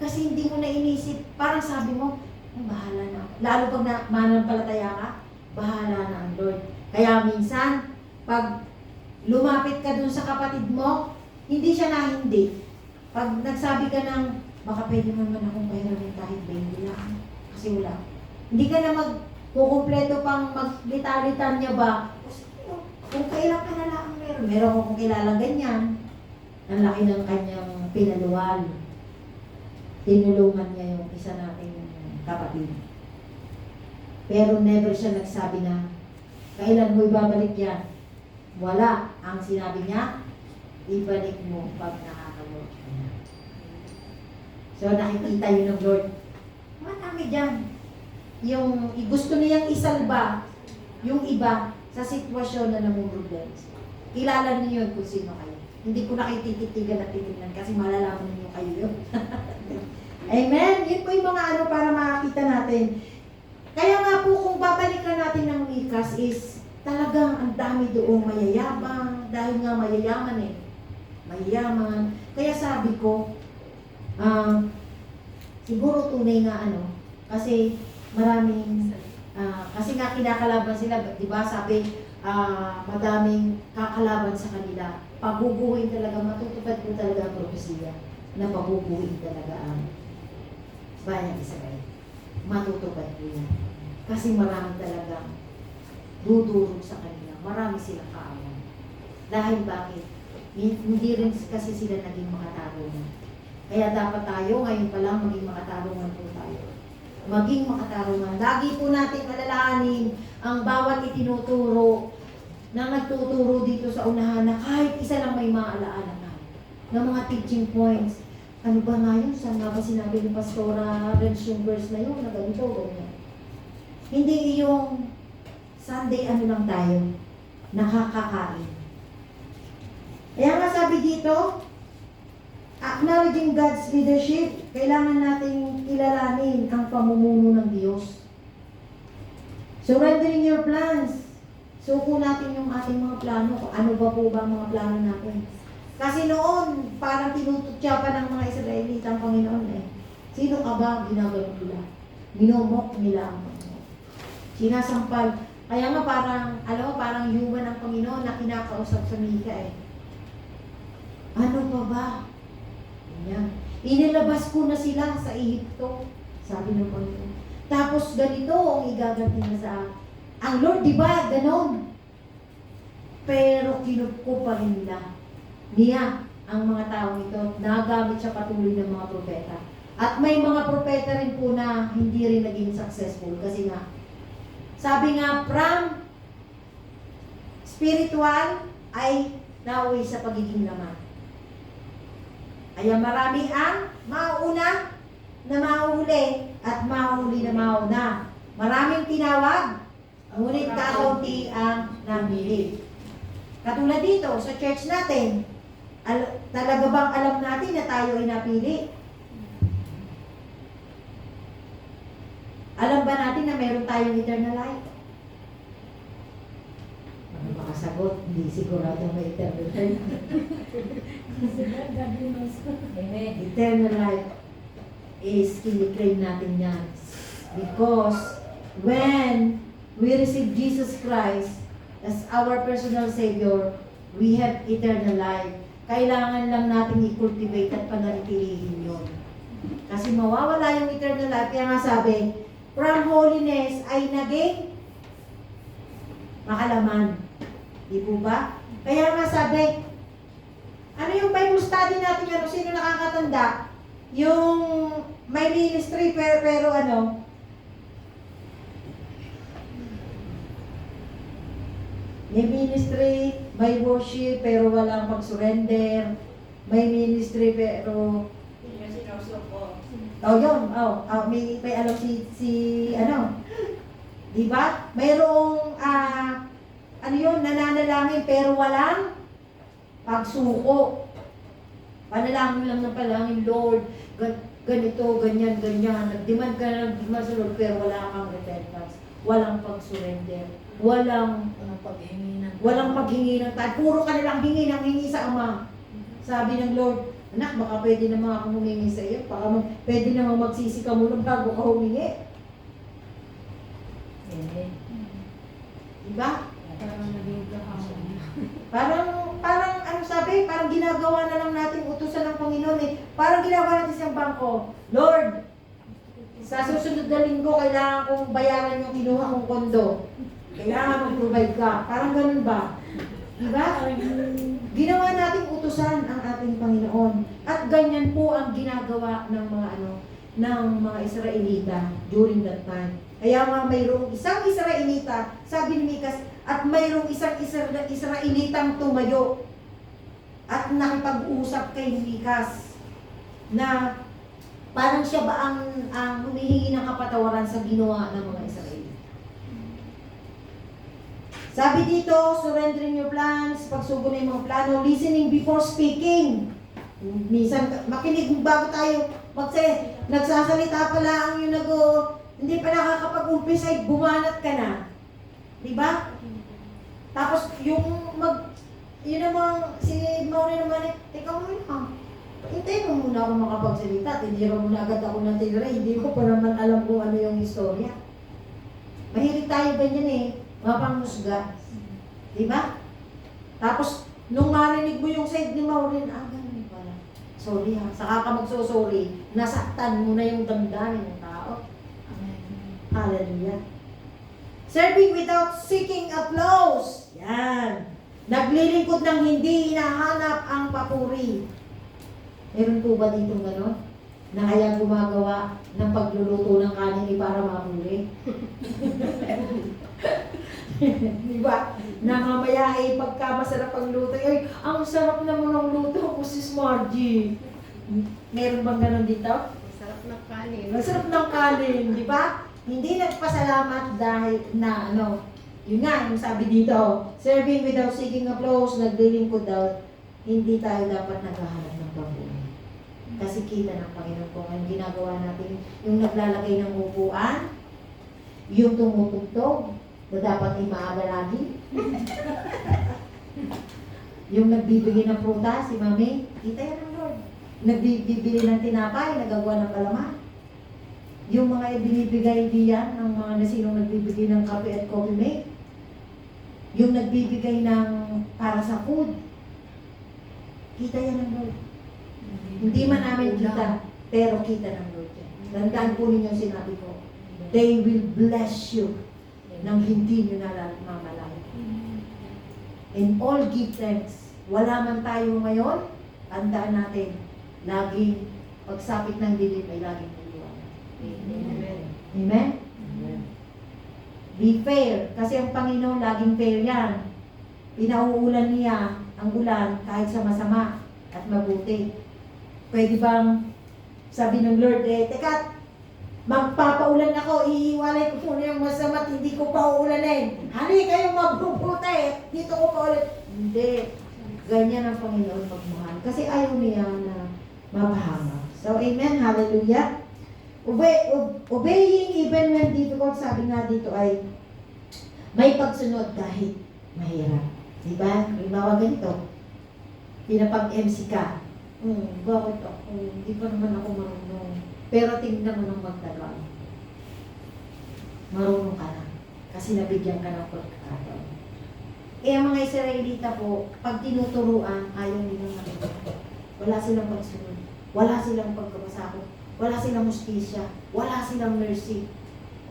Kasi hindi mo na inisip. Parang sabi mo, bahala na. Lalo pag mananampalataya ka, bahala na ang Lord. Kaya minsan, pag lumapit ka dun sa kapatid mo, hindi siya na hindi. Pag nagsabi ka ng, baka pwede mo naman akong pahiramin kahit 20 lang. Kasi wala. Hindi ka na magkukumpleto pang maglita-litan niya ba? Kung kailan ka na lang meron. Meron ko kung kilala ganyan. Ang laki ng kanyang pinaluwal. Tinulungan niya yung isa nating kapatid. Pero never siya nagsabi na, kailan mo ibabalik yan? Wala. Ang sinabi niya, ibalik mo pag nakakawork ka na. So nakikita yun ng Lord. Marami dyan. Yung gusto niyang isalba yung iba sa sitwasyon na namumroblema. Kilala niyo yun kung sino kayo. Hindi ko na kayo tititigan at titignan kasi malalaman niyo kayo yun. Amen? Yun po yung mga para makakita natin. Kaya nga po kung babalikan natin ng Mikas is talagang ang dami doong mayayabang dahil nga mayayaman eh. Mayayaman. Kaya sabi ko, siguro tunay nga kasi maraming, kasi nga kinakalaban sila, di ba sabi, madaming kakalaban sa kanila. Paguguhin talaga, matutupad po talaga ang propesiya na paguguhin talaga ang bayang Israel. Matutupad po yan. Kasi marami talagang dudurog sa kanila. Marami silang kaawan. Dahil bakit? Hindi rin kasi sila naging makatarungan. Kaya dapat tayo, ngayon pa lang, maging makatarungan po tayo. Maging makatarungan. Lagi po natin alalahanin ang bawat itinuturo na nagtuturo dito sa unahan na kahit isa lang may maalaala na ng mga teaching points. Ano ba nga yun? Saan nga ba sinabi ni Pastora Renz yung verse na yun? Na ganito, ganyan. Hindi yung Sunday lang tayo, nakakakain. Kaya nga sabi dito, acknowledging God's leadership, kailangan nating kilalanin ang pamumuno ng Diyos. Surrendering your plans. Suko natin yung ating mga plano. Ano ba po ba ang mga plano natin? Kasi noon, parang tinututya pa ng mga Israelita ang Panginoon eh. Sino ka ba? Ginagano nila. Minomok nila ang Panginoon. Sinasampal. Kaya nga parang human ang Panginoon na kinakausap sa Mika eh. Ano pa ba? Yan. Inilabas ko na sila sa Ehipto. Sabi ng Panginoon. Tapos ganito ang igaganti na sa akin. Ang Lord, di ba? Ganon. Pero kinupo pa rin niya ang mga taong ito. Nagamit siya patuloy ng mga propeta. At may mga propeta rin po na hindi rin naging successful. Kasi nga, sabi nga, from spiritual ay nauwi sa pagiging laman. Kaya marami ang mauna na mahuli at mahuli na mauna. Maraming tinawag, ngunit kakaunti ang namili. Katulad dito sa church natin, talaga bang alam natin na tayo ay napili? Alam ba natin na meron tayong eternal life? Ano makasagot? Hindi sigurado may eternal life. Amen. Eternal life is kiniklaim natin yan. Because when we receive Jesus Christ as our personal Savior, we have eternal life. Kailangan lang natin i-cultivate at panatilihin yun. Kasi mawawala yung eternal life. Kaya nga sabi, from holiness ay naging makalaman. Di po ba? Kaya nga sabi, ano yung Bible study natin, ano, sino nakakatanda? Yung may ministry pero ano, may ministry, may worship pero walang pag-surrender. May ministry pero may alam si ano, di ba? Mayroong ano yun, nananalangin pero walang pagsuko. Panalangin lang ng palangin, Lord, ganito, ganyan, ganyan. Nag-demand ka na nag-demand sa Lord pero wala kang repentance. Walang pag-surrender. Walang paghingi ng tayo. Puro ka nilang hingi sa Ama. Sabi ng Lord, anak, baka pwede naman akong humingi sa iyo. Baka pwede naman magsisi ka muna bago ka humingi. Diba? Parang ano sabi, parang ginagawa na lang natin utusan ng Panginoon eh. Parang ginagawa natin sa bangko. Lord, sa susunod na linggo, kailangan kong bayaran yung kinuha kong kondo. Kailangan mag-provide ka. Parang ganun ba? Diba? Ginawa natin utusan ang ating Panginoon. At ganyan po ang ginagawa ng mga Israelita during that time. Kaya nga mayroong isang Israelita, sabi ni Mikas, at mayroong isang Israelitang tumayo at nakipag-usap kay Mikas na parang siya ba ang humihingi ng kapatawaran sa ginawa ng mga Israelita. Sabi dito, surrendering your plans, pagsugo na yung mga plano, listening before speaking. Minsan, makinig bago tayo nagsasalita pala ang yung hindi pa nakakapag-umpisa ay bumanat ka na. Diba? Tapos yun namang, si Maureen naman, teka muna, hintayin mo muna ako makapagsalita at hindi mo na agad ako natira, hindi ko pa naman alam kung ano yung istorya. Mahilig tayo ganyan eh, mapangmusga. Diba? Tapos, nung marinig mo yung side ni Maureen, ganun pala. Sorry ha, saka ka magsosorry, nasaktan mo na yung damdamin ng tao. Hallelujah. Serving without seeking applause. Yan. Naglilingkod ng hindi hinahanap ang papuri. Meron po ba dito gano'n? Na kaya gumagawa ng pagluluto ng kanin para mapuri? Diba? Na mamaya ay pagka masarap ang luto, ay, ang sarap naman ng luto ko si Margie. Meron bang gano'n dito? Sarap ng kanin. Masarap ng kanin, di ba? Hindi nagpasalamat dahil na yun nga, yung sabi dito, serving without seeking applause, naglilingkod daw, hindi tayo dapat naghahanap ng papuri. Kasi kita ng Panginoon kung ang ginagawa natin, yung naglalagay ng upuan, yung tumutugtog, na dapat ay maaga lagi. Yung nagbibigay ng prutas, si Mami, kita yan ng Lord. Nagbibili ng tinapay, nagagawa ng kalaman. Yung mga binibigay diyan ng mga nasinong nagbibigay ng kape at coffee mate. Yung nagbibigay ng para sa food. Kita yan ng Lord. Hindi man namin kita, pero kita ng Lord yan. Tandaan po ninyo sinabi ko. they will bless you nang hindi nyo nalalaman. And all give thanks. Wala man tayo ngayon, tandaan natin, laging pagsapit ng dilim ay laging piliwanag. Amen. Amen? Be fair, kasi ang Panginoon laging fair yan. Pinauulan niya ang ulan kahit sa masama at mabuti. Pwede bang sabi ng Lord, teka, magpapaulan ako, iiwalay ko muna yung masama at hindi ko pa uulanin. Hali kayong mabubuti, dito ko pa ulit. Hindi. Ganyan ang Panginoon magmahal. Kasi ayaw niya na mapahama. So, amen, hallelujah. Obeying even when difficult, sabi nga dito ay may pagsunod kahit mahirap. Diba? Halimbawa ganito, pinapag-MC ka. Bakit ako? Hindi pa naman ako marunong. Pero tingnan mo ng magtagal. Marunong ka na. Kasi nabigyan ka ng pagkakataon. Eh, ang mga Israelita po, pag tinuturuan, ayaw nilang nakikinig. Wala silang pagsunod. Wala silang pagkabasakot. Wala silang hustisya. Wala silang mercy.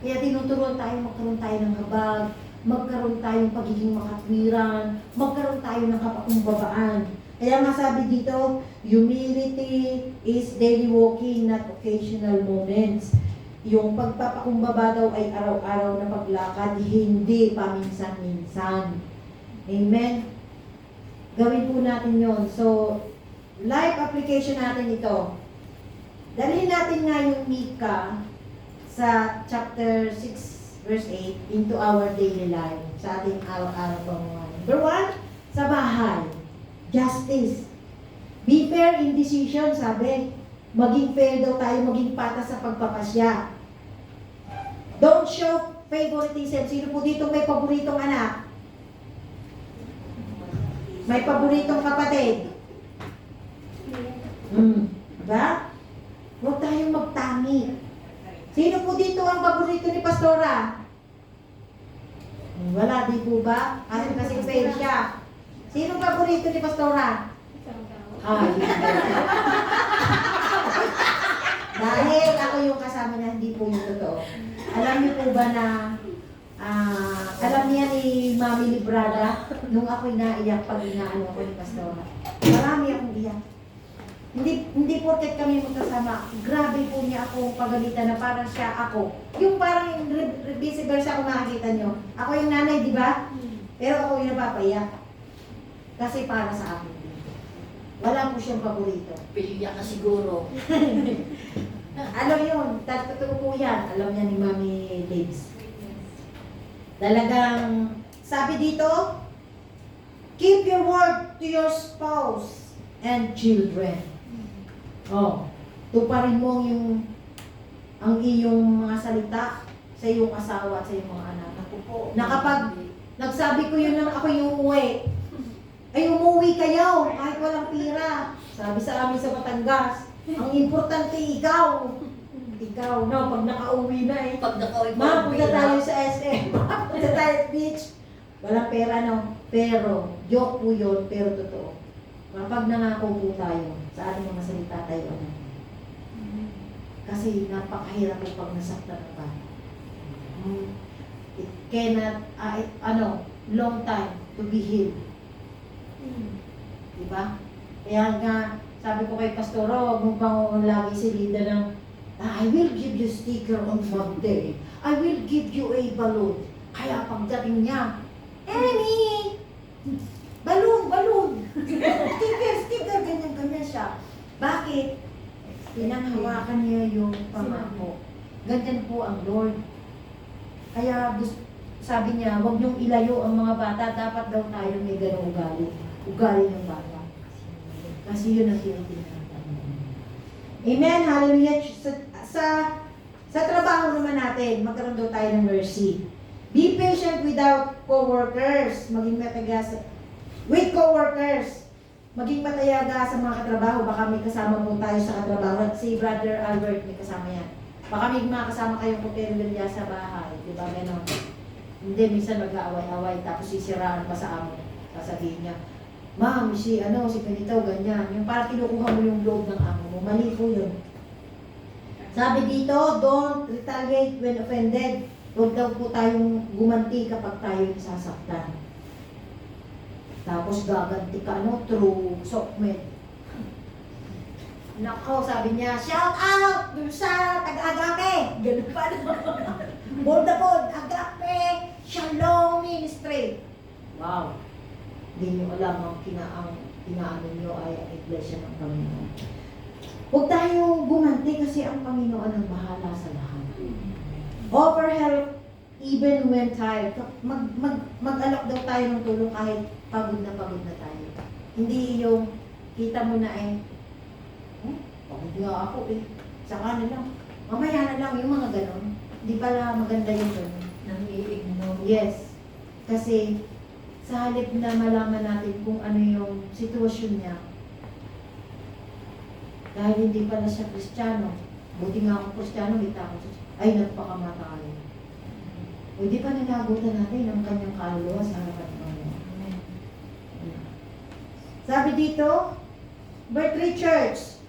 Kaya tinuturuan tayo, magkaroon tayo ng habag, magkaroon tayong pagiging makatwiran, magkaroon tayo ng kapakumbabaan. Kaya nga sabi dito, humility is daily walking, not occasional moments. Yung pagpapakumbaba daw ay araw-araw na paglakad, hindi paminsan-minsan. Amen? Gawin po natin yon. So, life application natin ito. Dalhin natin nga yung Mika sa chapter 6, verse 8 into our daily life, sa ating araw-araw pamumuhay. Number 1, sa bahay. Justice. Be fair in decision, sabi. Maging fair daw tayo, maging patas sa pagpapasya. Don't show favoritism. Sino po dito may paboritong anak? May paboritong kapatid? Diba? Huwag tayong magtangi. Sino po dito ang paborito ni Pastora? Wala, di po ba? Kasi fair siya. Sino paborito ni Pastora? Ay. Dahil ako yung kasama niya, hindi po yung totoo. Alam niyo po ba na, alam niya ni Mami Librada, nung ako'y naiyak pag inaano ako ni Pastora. Marami akong iyak. Hindi porket kami magkasama, grabe po niya akong pagalitan na parang siya ako. Yung parang vice versa kung makikita niyo. Ako yung nanay, di ba? Pero ako yung napapaiyak. Kasi para sa akin. Wala po siyang paborito. Pilya ka siguro. Alam yun, totoo po yan. Alam niya ni Mami Liz. Talagang, sabi dito, keep your word to your spouse and children. Oh, tuparin mo ang iyong mga salita sa iyong asawa at sa iyong mga anak. Na kapag nagsabi ko yun nang ako yung uuwi, ay umuwi kayo kahit walang pira. Sabi sa amin sa Batangas, ang importante ikaw. Ikaw, no, pag nakauwi na Pag nakauwi Ma, punta tayo sa SM. Punta tayo sa beach. Walang pera, no? Pero, joke po yun, pero totoo. Kapag nangako po tayo, sa ating mga salita tayo, ano? Kasi napakahirap po pag nasaktan ng bata. It cannot, long time to be healed. Diba? Kaya nga, sabi ko kay Pastoro, huwag mo pang lagi si Lida ng, I will give you sticker on Monday. I will give you a balloon. Kaya pagdating niya, Amy! Balloon! Sticker, ganyan siya. Bakit? Pinanghawakan niya yung pamako. Ganyan po ang Lord. Kaya sabi niya, huwag niyong ilayo ang mga bata. Dapat daw tayo may ganong ugali. Ugali ng bata. Kasi yun ang tinatinatan. Amen, hallelujah. Sa trabaho naman natin, magkaroon daw tayo ng mercy. Be patient without co-workers. Maging matagas with co-workers. Maging matayaga sa mga katrabaho. Baka may kasama po tayo sa katrabaho. Si Brother Albert may kasama yan. Baka may mga kasama kayong kuperlya sa bahay. Diba, gano'n? Hindi, minsan mag-aaway-away. Tapos sisiraan pa sa amo. Sasabihin niya, Ma'am, si ganito, ganyan. Yung parang kinukuha mo yung loob ng amo mo. Mali po yun. Sabi dito, don't retaliate when offended. Huwag daw po tayong gumanti kapag tayo sasaktan. Tapos gaganti ka, through sokmed. Nako, sabi niya, shout out dun sa taga-agape. Ganun pa bold na bold, agape, shalom ministry. Wow. Hindi nyo alam ang kinaano nyo ay ang iglesia ng Panginoon. Huwag tayong gumanti kasi ang Panginoon ang bahala sa lahat. Offer help even when tired. Mag-alok daw tayo ng tulong kahit pagod na tayo. Hindi yung kita mo na pagod nga ako saka na lang. Mamaya na lang yung mga ganon. Hindi pala maganda yung ganon. Nang-i-ignore. Yes. Kasi sa halip na malaman natin kung ano yung sitwasyon niya, dahil hindi pala siya Kristiyano, buti nga ako Kristiyano, may takot siya, ay nagpakamatay. O di pa nilagutan natin ang kanyang kaluluwa sa harapan ng Panginoon. Sabi dito, Birth Church,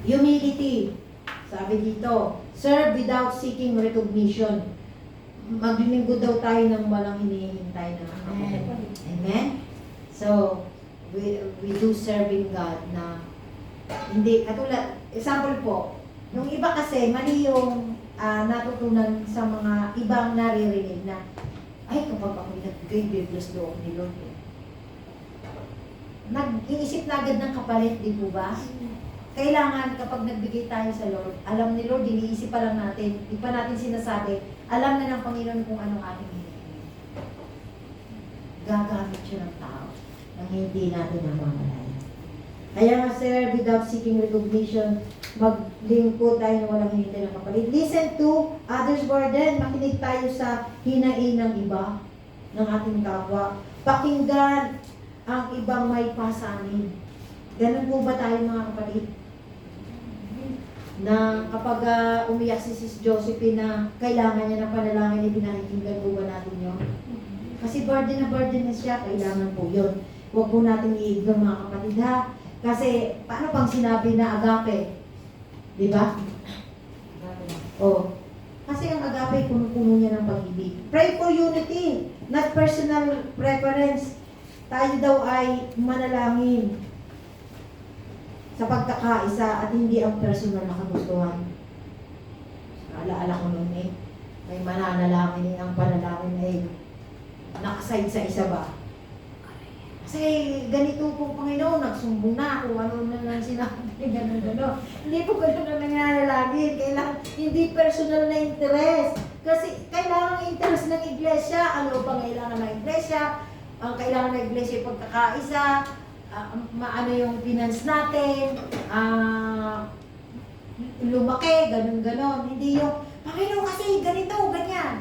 humility. Sabi dito, serve without seeking recognition. Maglilingkod daw tayo ng walang hinihintay na Amen? So, we do serving God na hindi, katulad, example po, yung iba kasi, mali yung natutunan sa mga ibang naririnig na, ay, kapag ako nagbigay, biblos loob ni Lord. Nag-iisip na agad ng kapalit, di po ba? Kailangan kapag nagbigay tayo sa Lord, alam ni Lord, iniisip pa lang natin, di pa natin sinasabi, alam na ng Panginoon kung anong ating hinihingi. Gagamit siya ng tao nang hindi natin namamalayan. Kaya nga sir, without seeking recognition, maglingkod tayo na walang hinintay ng kapalit. Listen to others' burden. Makinig tayo sa hinain ng iba, ng ating kapwa. Pakinggan ang ibang may pasanin. Ganun po ba tayo mga kapatid? Na kapag umiyak si Sis Josephine na kailangan niya ng panalangin, ipinakikinggan po ba natin yun? Kasi burden na siya, kailangan po yun. Huwag po natin i-ignore mga kapatid ha. Kasi paano pang sinabi na agape? Di ba? Oh. Kasi ang agape, puno-puno niya ng pag-ibig. Pray for unity, not personal preference. Tayo daw ay manalangin sa pagkakaisa at hindi ang personal na kagustuhan. Alaala ko noon may mananalangin ang panalangin ay nakaside sa isa ba? Kasi ganito po Panginoon, nagsumbong na kung ano na lang sinabi, gano'n. Hindi po gano'n na nangyayalagin. Kailangan, hindi personal na interest. Kasi kailangan ng interest ng iglesia. Ano pa kailangan ng iglesia? Ang kailangan ng iglesia pagkakaisa, maano yung finance natin, lumaki, gano'n. Hindi yung, Panginoon kasi ganito, ganyan.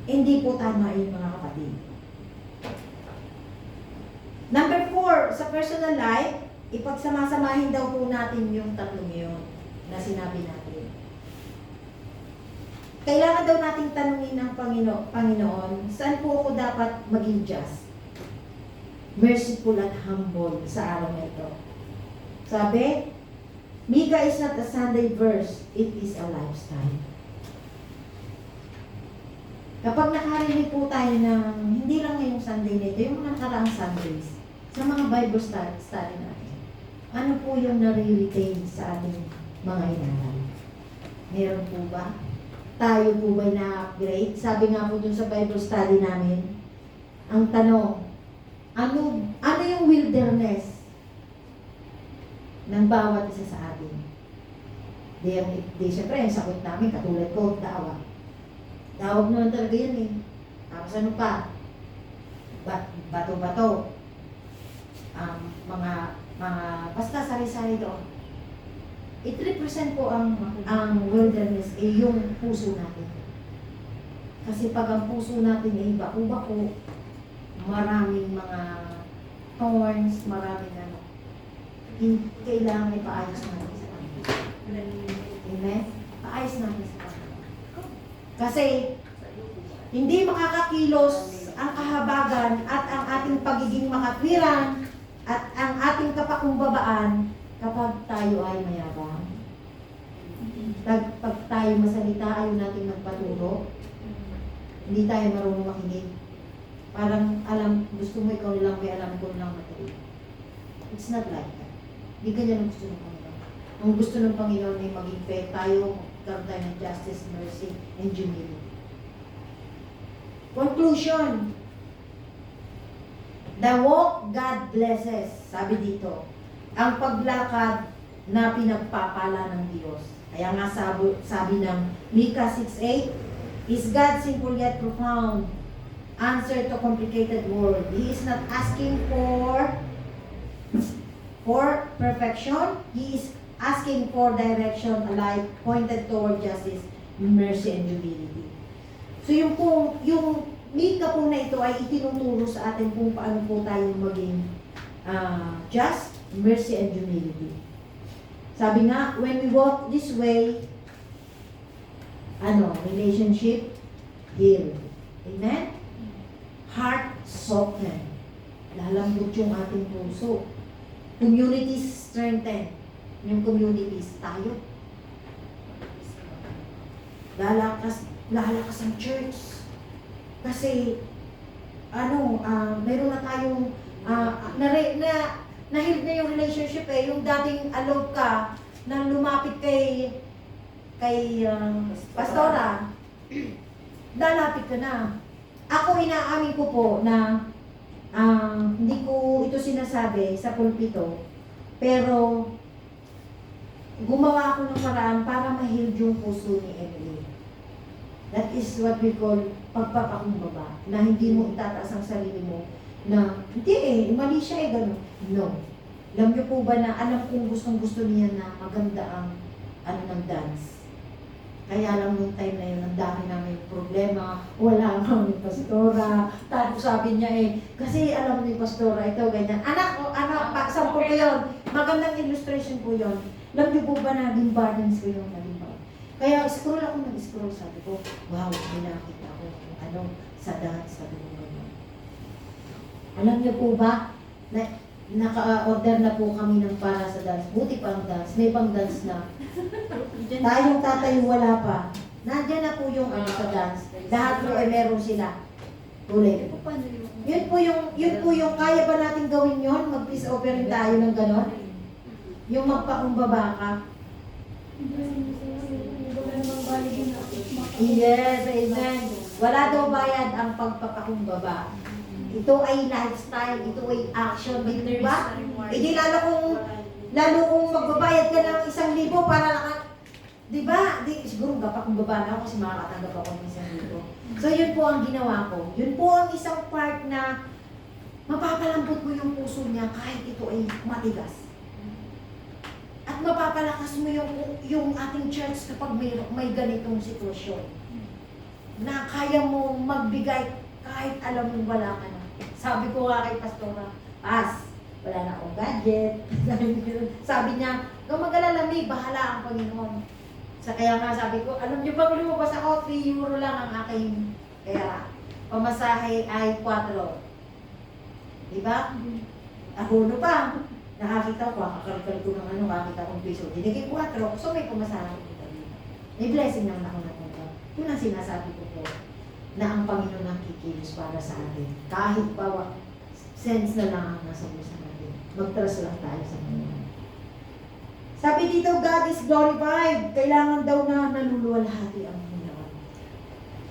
Hindi po tama yun mga kapatid. Number 4, sa personal life, ipagsamasamahin daw po natin yung tatlong yun na sinabi natin. Kailangan daw nating tanungin ng Panginoon, saan po ako dapat maging just? Merciful at humble sa araw na ito. Sabi, Mika is not a Sunday verse, it is a lifestyle. Kapag nakarinig po tayo ng, hindi lang ngayong Sunday nito, yung mga nakaraang Sundays, sa mga Bible study natin, ano po yung nare-retain sa ating mga inaral? Meron po ba? Tayo po ba na-upgrade? Sabi nga po dun sa Bible study namin, ang tanong, ano yung wilderness ng bawat isa sa atin? Di syempre, yung sagot namin, katulad ko, dawag. Dawag naman talaga yan eh. Tapos ano pa? Bato-bato. Basta sari-sari doon. It represent po ang wilderness yung puso natin. Kasi pag ang puso natin ay bako-bako, maraming mga thorns, maraming kailangan ipaayos natin sa Panginoon. Amen? Paayos natin sa Panginoon. Kasi hindi makakakilos ang kahabagan at ang ating pagiging makatwiran at ang ating kapakumbabaan kapag tayo ay mayabang. pag tayo masalita, ayaw natin magpaturo. Hindi tayo marunong makinig. Parang gusto mo ikaw lang, may alam ko lang matali. It's not like that. Hindi ganyan ang gusto ng Panginoon. Ang gusto ng Panginoon ay maging fair tayo, magkaroon tayo ng justice, mercy, and humility. Conclusion. The walk God blesses. Sabi dito, ang paglakad na pinagpapala ng Diyos. Kaya nga sabi ng Micah 6:8, is God simple yet profound? Answer to complicated word. He is not asking for perfection. He is asking for direction alike pointed toward justice, mercy, and humility. So yung Mika po na ito ay itinuturo sa atin kung paano po tayo maging just, mercy, and humility. Sabi nga, when we walk this way, relationship healed. Amen? Heart softened. Lalambot yung ating puso. Communities strengthened. Yung communities, tayo. Lalakas ang church. Kasi, meron na tayong, na-heal na yung relationship yung dating alog ka, na lumapit kay pastora, lalapit ka na. Ako, inaamin ko po na, hindi ko ito sinasabi sa pulpito, pero, gumawa ako ng paraan para ma-heal yung puso ni Emily. That is what we call pagpapakumbaba, na hindi mo itataas ang sarili mo, na hindi mali siya gano'n. No. Alam niyo po ba na alam kong gustong-gusto niya na maganda ang ng dance. Kaya lang nung time na yun, ang dami namin problema, wala kang pastora. Tapos sabi niya kasi alam ni pastora, ito ganyan. Anak, sample ko yun. Magandang illustration po yun. Alam niyo po ba na naging burdens ko yung naging burdens? Kaya scroll ako nag-scroll, sabi ko, wow, may nakita ako kung sa dance, sabi ko gano'n. Alam niyo po ba, na naka-order na po kami ng para sa dance. Buti pa ang dance, may pang dance na. Tayong tatay wala pa. Nandiyan na po yung sa dance. Lahat po meron sila. Tuloy. Yun po yung kaya ba natin gawin yun? Mag-peace offering tayo ng gano'n? Yung magpakumbaba ka. Yes, amen. Wala daw bayad ang pagpapakumbaba. Ito ay lifestyle, ito ay action, di ba? Hindi lalo kung magbabayad ka ng 1,000 para di ba? Siguro papakumbaba na ako kasi makakatanggap ako ng 1,000. So yun po ang ginawa ko. Yun po ang isang part na mapapalambot mo yung puso niya kahit ito ay matigas. At mapapalakas mo yung ating church kapag may ganitong sitwasyon. Na kaya mo magbigay kahit alam mo wala ka na. Sabi ko nga kay Pastora, wala na akong gadget. Sabi niya, kung mag-alala, bahala ang Panginoon. Kaya nga sabi ko, alam niyo ba kung lumabas ako, 3 euro lang ang aking, kaya pamasahe ay 4. Diba? Ahono pa. Nakakita ko, kakalkal ko ng kakita kong piso. Dinigay 4, so may pamasahe ko dito. May blessing naman ako napunta. Yun ang sinasabi ko po, na ang Panginoon ang kikilos para sa atin. Kahit pa sense na lang ang nasa puso natin. Mag-trust lang tayo sa Panginoon. Sabi dito, God is glorified. Kailangan daw na naluluwalhati ang Panginoon.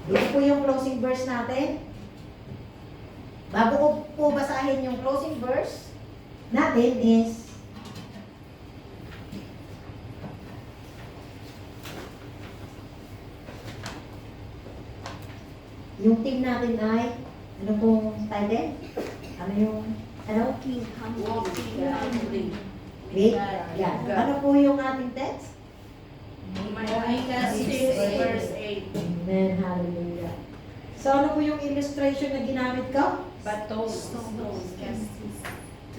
Dito po yung closing verse natin. Bago ko po basahin yung closing verse natin is yung team natin ay ano pong title? Ano yung Walking humbly. Wait, yan. Ano po yung ating text? Micah 6 verse 8. Amen, hallelujah. So ano po yung illustration na ginamit ko? Bato.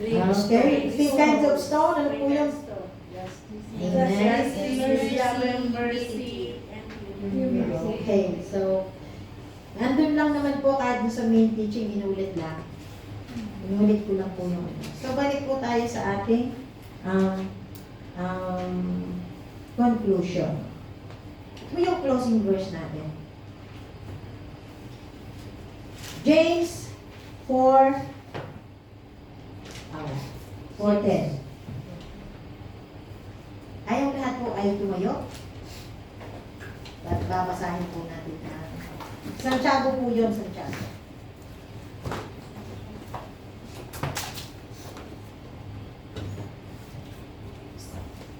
Okay, 3 kinds of stone. Ano po yung? Amen. Justice, mercy, and Okay, so nandun lang naman po kahit sa main teaching, inulit lang. Inulit ko lang po yung ano. So balik po tayo sa ating conclusion. Ito yung closing verse natin. James 4, 4:10. Ayaw lahat po ay tumayo. At babasahin po natin na. Santiago po yun, Santiago.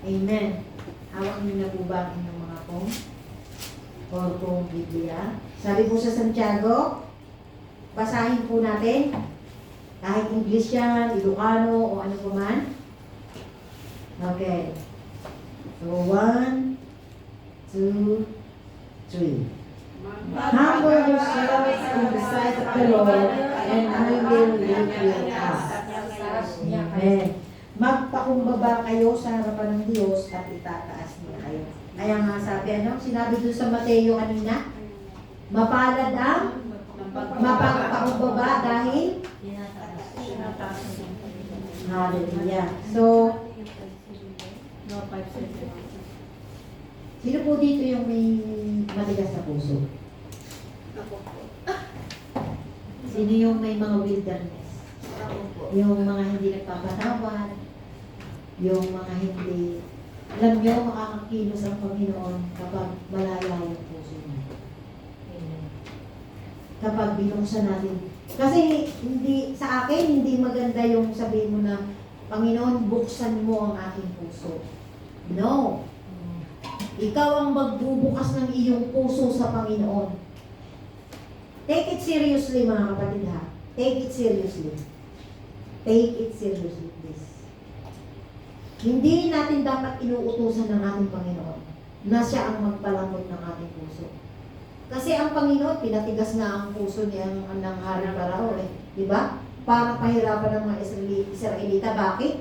Amen. Hawak niyo na po ba ang inyong mga pong? O pong Biblia? Sabi po sa Santiago, basahin po natin. Kahit English yan, Ilocano, o ano po man. Okay. So, 1, 2, 3. Humble yourselves in the sight of the Lord, and He will lift you up. Amen. Magpakumbaba kayo sa harapan ng Diyos at itataas niya kayo. Kaya nga sabi, sinabi doon sa Mateo kanina, mapalad ang mapagpakumbaba dahil hallelujah. So, sino po dito yung may matigas na puso? Sino yung may mga wilderness? Yung mga hindi nagpapatawad, yung mga hindi, alam nyo, makakakilos ang Panginoon kapag malaya yung puso niya. Kapag binuksan natin. Kasi hindi, sa akin, hindi maganda yung sabihin mo na, Panginoon, buksan mo ang aking puso. No. Ikaw ang magbubukas ng iyong puso sa Panginoon. Take it seriously, mga kapatid ha. Take it seriously. Take it seriously, please. Hindi natin dapat inuutusan ng ating Panginoon na siya ang magpalambot ng ating puso. Kasi ang Panginoon, pinatigas nga ang puso niya ng hari Parao eh. Diba? Para pahirapan ng mga Israelita. Bakit?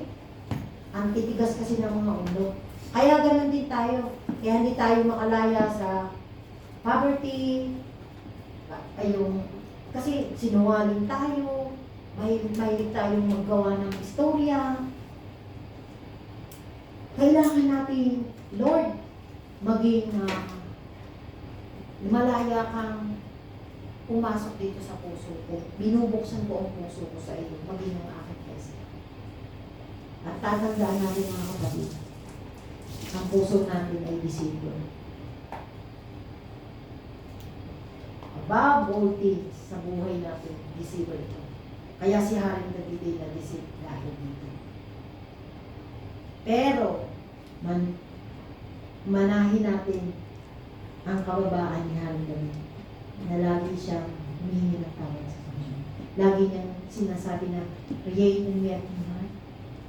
Ang titigas kasi ng mga ulo. Kaya ganun din tayo. Kaya hindi tayo makalaya sa poverty. Kasi sinungaling tayo. Mahilig tayong maggawa ng istorya. Kailangan natin, Lord, maging malaya kang pumasok dito sa puso ko. Binubuksan ko ang puso ko sa iyo, maging ang aking Kristo. At tatandaan natin mga kapatid, ang puso natin ay disipulo. Above all things sa buhay natin, disipulo ito. Kaya si Haring David ay na-deceive dahil dito. Pero, manahin natin ang kababaan ni Haring David na lagi siyang humihingi ng tawad sa Panginoon. Lagi niyang sinasabi na, create in me a clean heart.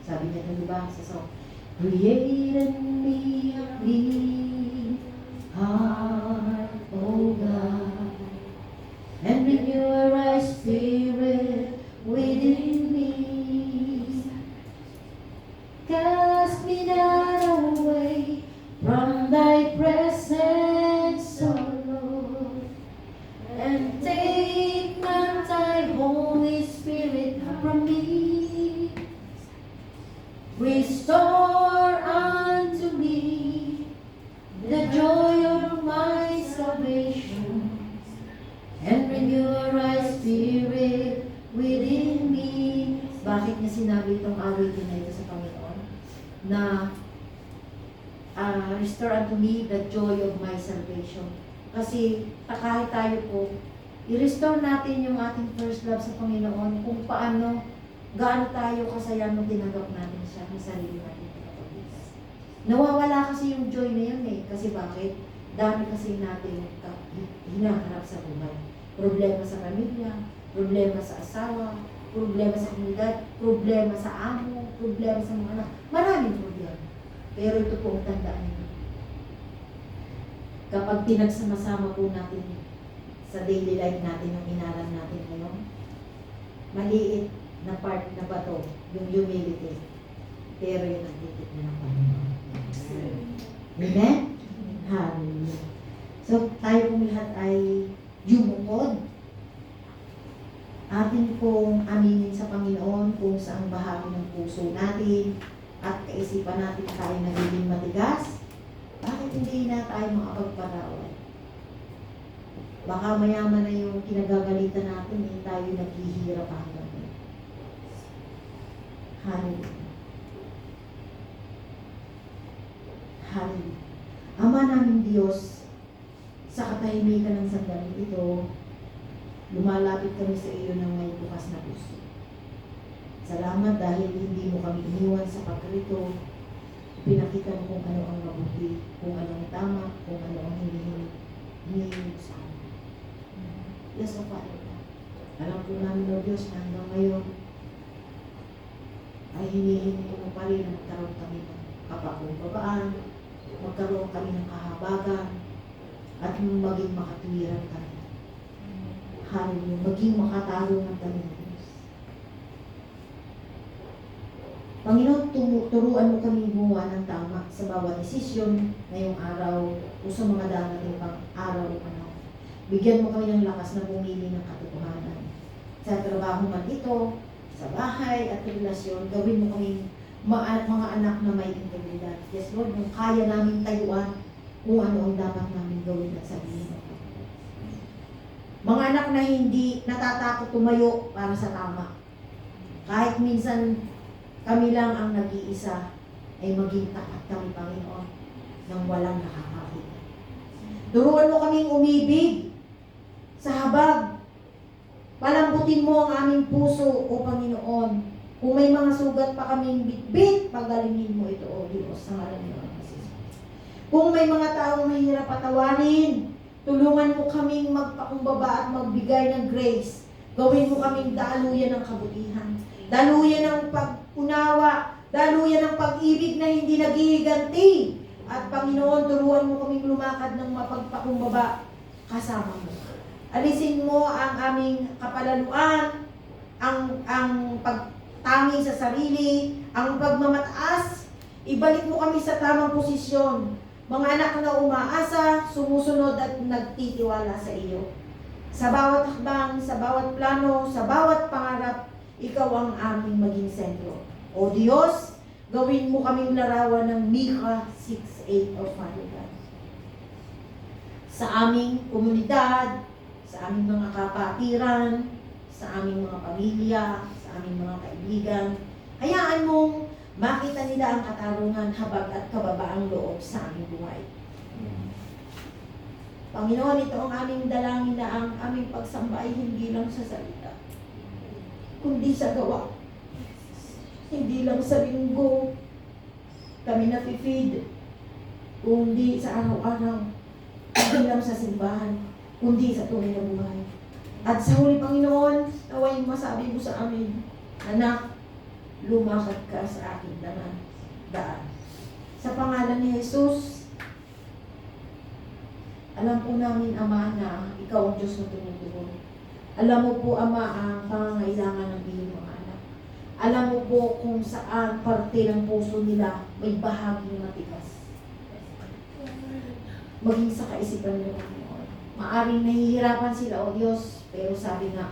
Sabi niya, diba, sa song, create in me a clean heart, O God, and renew a right spirit within me. Cast me not away from thy presence, O Lord, and take not thy Holy Spirit from me. Restore unto me the joy of my salvation, and renew a right spirit within me. Bakit niya sinabi itong awitin na ito sa Panginoon? Na restore unto me the joy of my salvation. Kasi kahit tayo po, i-restore natin yung ating first love sa Panginoon kung paano, gaano tayo kasaya nung tinanggap natin siya ng sarili natin. Nawawala kasi yung joy na yun eh. Kasi bakit? Dami kasi natin hinaharap sa buhay. Problema sa pamilya, problema sa asawa, problema sa komunidad, problema sa amo, problema sa mga anak. Maraming problema. Pero ito po ang tandaan niyo. Kapag pinagsama-sama po natin sa daily life natin, ang inaral natin ngayon, maliit na part na ba to, yung humility. Pero yung nagtitik na ng Panginoon. Amen? Hallelujah. So, tayo pong lahat ay yumukod. Atin pong aminin sa Panginoon kung saang bahagi ng puso natin at kaisipan natin tayo nagiging matigas Bakit hindi na tayo makapagparawan? Baka mayaman na yung kinagagalitan natin, eh, tayo naghihirap hanggang ngayon. Hallelujah. Hallelujah. Ama namin Diyos, sa katahimikan ng sandaling ito, lumalapit kami sa iyo ng may bukas na puso. Salamat dahil hindi mo kami iniwan sa pagkarito. Pinakita mo kung ano ang mabuti, kung ano ang tama, kung ano ang hinihingi sa amin. Yes, O Father God. Alam po namin, O Diyos, na hanggang ngayon ay hinihingi mo pa rin na magkaroon kami ng kapakumbabaan, magkaroon kami ng kahabagan, at maging makatwiran kami. Hallelujah. Maging makatarungan kami ng Diyos. Panginoon, turuan mo kami gumawa ng tama sa bawat desisyon ngayong araw o sa mga darating pang araw o panahon. Bigyan mo kami ng lakas na pumili ng katotohanan. Sa trabaho man ito, sa bahay at relasyon, gawin mo kami mga anak na may integridad. Yes, Lord, kung kaya namin tayuan kung ano ang dapat namin gawin at sabihin. Mga anak na hindi natatakot tumayo para sa tama. Kahit minsan kami lang ang nag-iisa, ay maging tapat kami, Panginoon, nang walang nakakakita. Turuan mo kaming umibig sa habag. Palambutin mo ang aming puso, O Panginoon. Kung may mga sugat pa kaming bitbit, pagalingin mo ito, O Diyos, sa ngalan ng Jesus. Kung may mga taong mahirap patawarin, tulungan mo kaming magpakumbaba at magbigay ng grace. Gawin mo kaming daluyan ng kabutihan. Daluyan ng pag-unawa. Daluyan ng pag-ibig na hindi naghihiganti. At Panginoon, turuan mo kaming lumakad ng mapagpakumbaba kasama mo. Alisin mo ang aming kapalaluan, ang pagtangi sa sarili, ang pagmamataas. Ibalik mo kami sa tamang posisyon. Mga anak na umaasa, sumusunod at nagtitiwala sa iyo. Sa bawat hakbang, sa bawat plano, sa bawat pangarap, ikaw ang aming maging sentro. O Diyos, gawin mo kaming larawan ng Mika 6:8 o Father God. Sa aming komunidad, sa aming mga kapatiran, sa aming mga pamilya, sa aming mga kaibigan, hayaan mong makita nila ang katarungan, habag at kababaang loob sa aming buhay. Panginoon, ito ang aming dalangin na ang aming pagsamba ay hindi lang sa salita, kundi sa gawa. Hindi lang sa linggo kami nafe-feed, kundi sa araw-araw. Hindi lang sa simbahan, kundi sa tunay na buhay. At sa huli, Panginoon, naway masabi mo sa amin, anak, lumakad ka sa aking daan. Sa pangalan ni Jesus, alam po namin, Ama, na ikaw ang Diyos na tumutulong. Alam mo po, Ama, ang pangangailangan ng iyong mga anak. Alam mo po kung saan parte ng puso nila may bahaging matigas. Maging sa kaisipan nila, Panginoon. Maaring nahihirapan sila, O Diyos, pero sabi nga,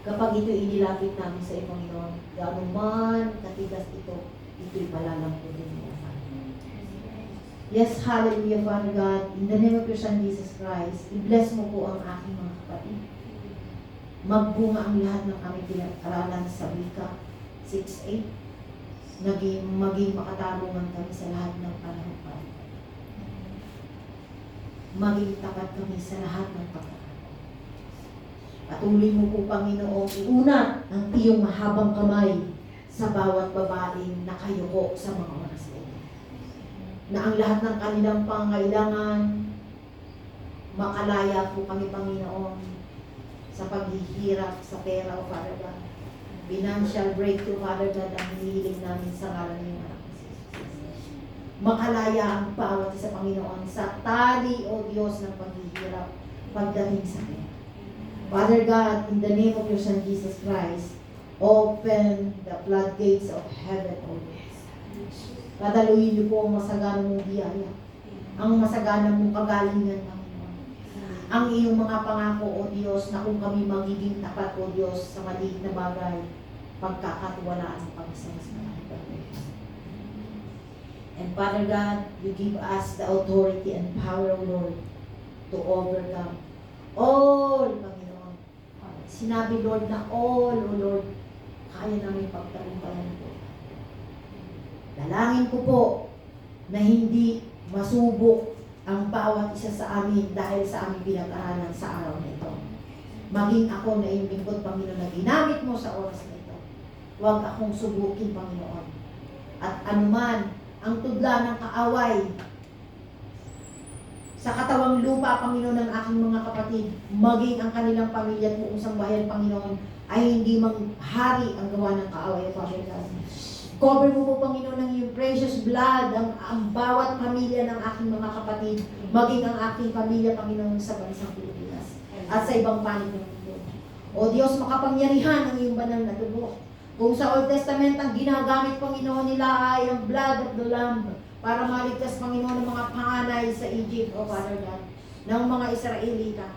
kapag ito inilapit namin sa iyo, Panginoon, gano'n man katigas ito, ito'y palalamputin mo. Yes, hallelujah, Father God. In the name of your Son, Jesus Christ, i-bless mo po ang aking mga kapatid. Magbunga ang lahat ng aming pinag-aralan sa Mika 6:8. Maging makatarungan kami sa lahat ng panahon pa. Maging tapat kami sa lahat ng pagkakataon. Patuloy mo po, Panginoon, iunat ang iyong mahabang kamay sa bawat babaeng nakayuko sa mga oras na ito. Na ang lahat ng kanilang pangangailangan, makalaya po kami, Panginoon, sa paghihirap sa pera, O Father God. Financial breakthrough, Father God, ang hinihiling namin sa ngalan ng anak ni Jesus. Makalaya ang bawat isa, Panginoon, sa tali, O Diyos, ng paghihirap pagdating sa pera. Father God, in the name of your Son, Jesus Christ, open the floodgates of heaven, O Lord. Padaluhin niyo po ang masaganang mong biyaya, ang masaganang mong kagalingan, Panginoon. Ang iyong mga pangako, O Diyos, na kung kami magiging tapat, O Diyos, sa maliit na bagay, pagkakatiwalaan ang pag-isa mas malaki. And And Father God, you give us the authority and power, O Lord, to overcome all, Panginoon. Sinabi, Lord, na all, O Lord, kaya namin pagtagumpayan po. Dalangin ko po na hindi masubok ang bawat isa sa amin dahil sa aming pinag-aralan sa araw na ito. Maging ako na iyong lingkod, Panginoon, na ginamit mo sa oras na ito. Huwag akong subukin, Panginoon. At anuman ang tudla ng kaaway sa katawang lupa, Panginoon, ng aking mga kapatid, maging ang kanilang pamilya at buong sambahayan, Panginoon, ay hindi maghari ang gawa ng kaaway, Father God. Cover mo po, Panginoon, ng iyong precious blood ang bawat pamilya ng aking mga kapatid, maging ang aking pamilya, Panginoon, sa bansang Pilipinas at sa ibang panig ng mundo. O Diyos, makapangyarihan ang iyong banal na dugo. Kung sa Old Testament ang ginagamit, Panginoon, nila ay ang blood of the Lamb para maligtas, Panginoon, ng mga panganay sa Egypt, O Father God, ng mga Israelita.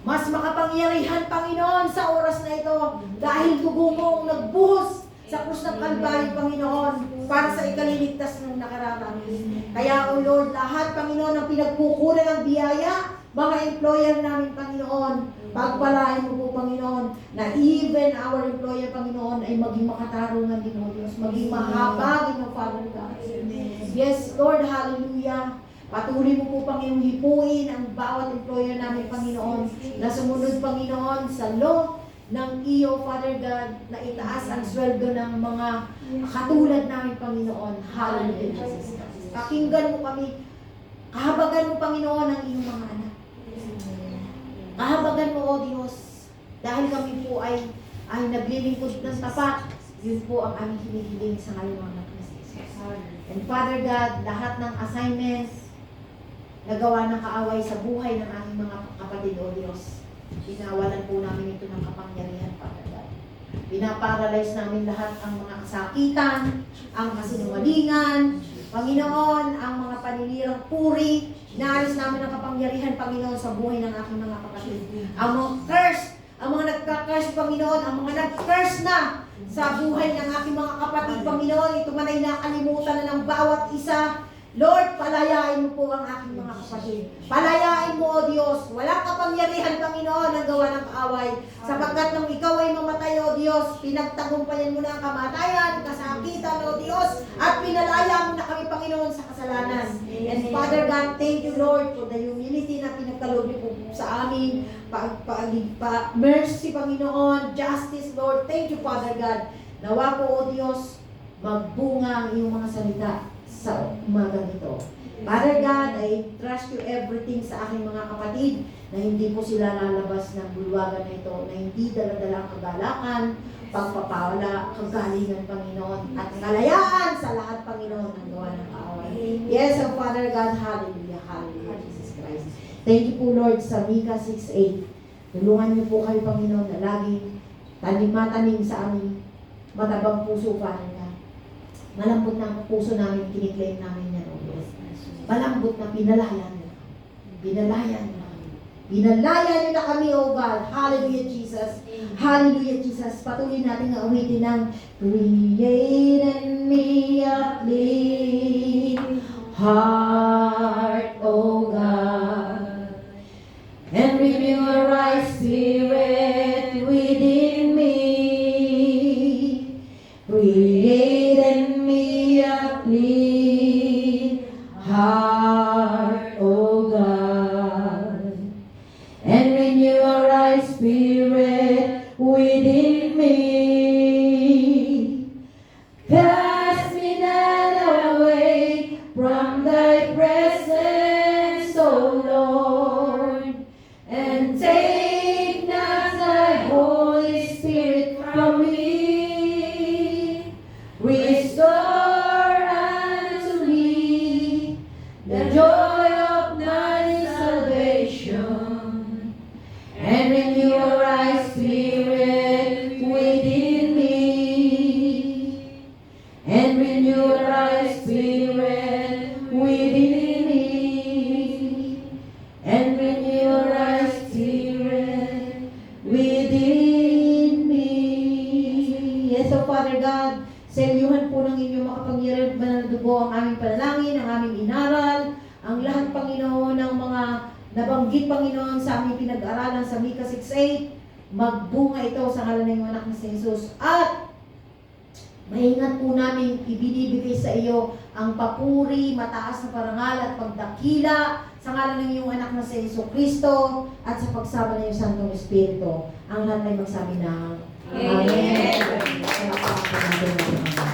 Mas makapangyarihan, Panginoon, sa oras na ito dahil dugo mo ang nagbuhos sa krus ng Kalbaryo, Panginoon, para sa ikaliligtas ng nakararami. Kaya, O Lord, lahat, Panginoon, ang pinagkukunan ng biyaya, mga employer namin, Panginoon, pagpalain mo po, Panginoon, na even our employer, Panginoon, ay maging makatarungan din, O Diyos, maging mahabagin, O Father God. Yes, Lord, hallelujah. Patuloy mo po, Panginoon, hipuin ang bawat employer namin, Panginoon, na sumunod, Panginoon, sa law ng iyo, Father God, na itaas ang sweldo ng mga katulad namin, Panginoon. Hallelujah, Jesus. Pakinggan mo kami. Kahabagan mo, Panginoon, ang iyong mga anak. Kahabagan mo, O Diyos, dahil kami po ay naglilingkod ng tapat. Yun po ang aming hinihiling sa ngayon, mga Kristo. And Father God, lahat ng assignments na gawa ng kaaway sa buhay ng aming mga kapatid, O Diyos, pinawalan po namin ito ng kapangyarihan, Father God. Pinaparalyze namin lahat ang mga kasakitan, ang kasinungalingan, Panginoon, ang mga paninirang puri, naalis namin ang kapangyarihan, Panginoon, sa buhay ng aking mga kapatid. Ang mga curse, ang mga nagka-curse, Panginoon, ang mga nag-curse na sa buhay ng aking mga kapatid, Panginoon, ito man ay nakalimutan na ng bawat isa. Lord, palayain mo po ang aking mga kapatid. Palayain mo, O Diyos. Walang kapangyarihan, Panginoon, ang gawa ng kaaway. Sapagkat nung ikaw ay mamatay, O Diyos, pinagtagumpayan mo na ang kamatayan, kasakitan, O Diyos, at pinalaya mo na kami, Panginoon, sa kasalanan. And Father God, thank you, Lord, for the humility na pinagkaloob niyo po sa amin. Mercy, Panginoon, justice, Lord. Thank you, Father God. Nawa po, O Diyos, magbunga ang iyong mga salita sa umagang ito. Father God, I trust you everything sa aking mga kapatid na hindi po sila lalabas ng bulwagan na ito, na hindi dala-dala ang kagalakan, pagpapawala, kagalingan, Panginoon, at kalayaan sa lahat, Panginoon, ng gawa ng kaaway. Yes, oh Father God, hallelujah, hallelujah, Jesus Christ. Thank you po, Lord, sa Micah 6:8. Tulungan niyo po kayo, Panginoon, na laging tanim sa aming matabang puso, Father God. Malambot na ang puso namin, kiniklaim namin yan, O Diyos. Malambot na pinalaya niyo. Pinalaya niyo na kami. Pinalaya niyo na kami, O God. Hallelujah, Jesus. Hallelujah, Jesus. Patuloy natin na uwitin ng Create in me a clean heart, O God, and renew a right spirit within me. Create in me a clean heart, O God, and renew a right spirit within me. Cast me not away from the inyong makapangyarihan at banal na dugo ang aming panalangin, ang aming inaral, ang lahat, Panginoon, ng mga nabanggit, Panginoon, sa aming pinag-aralan sa Mika 6:8, magbunga ito sa ngalan ng iyong anak na si Jesus. At maingat po namin ibinibigay sa iyo ang papuri, mataas na parangal at pagdakila sa ngalan ng iyong anak na si Jesu Kristo at sa pagsama ng iyong Santong Espiritu. Ang lahat ay magsabi ng Amen. Amen.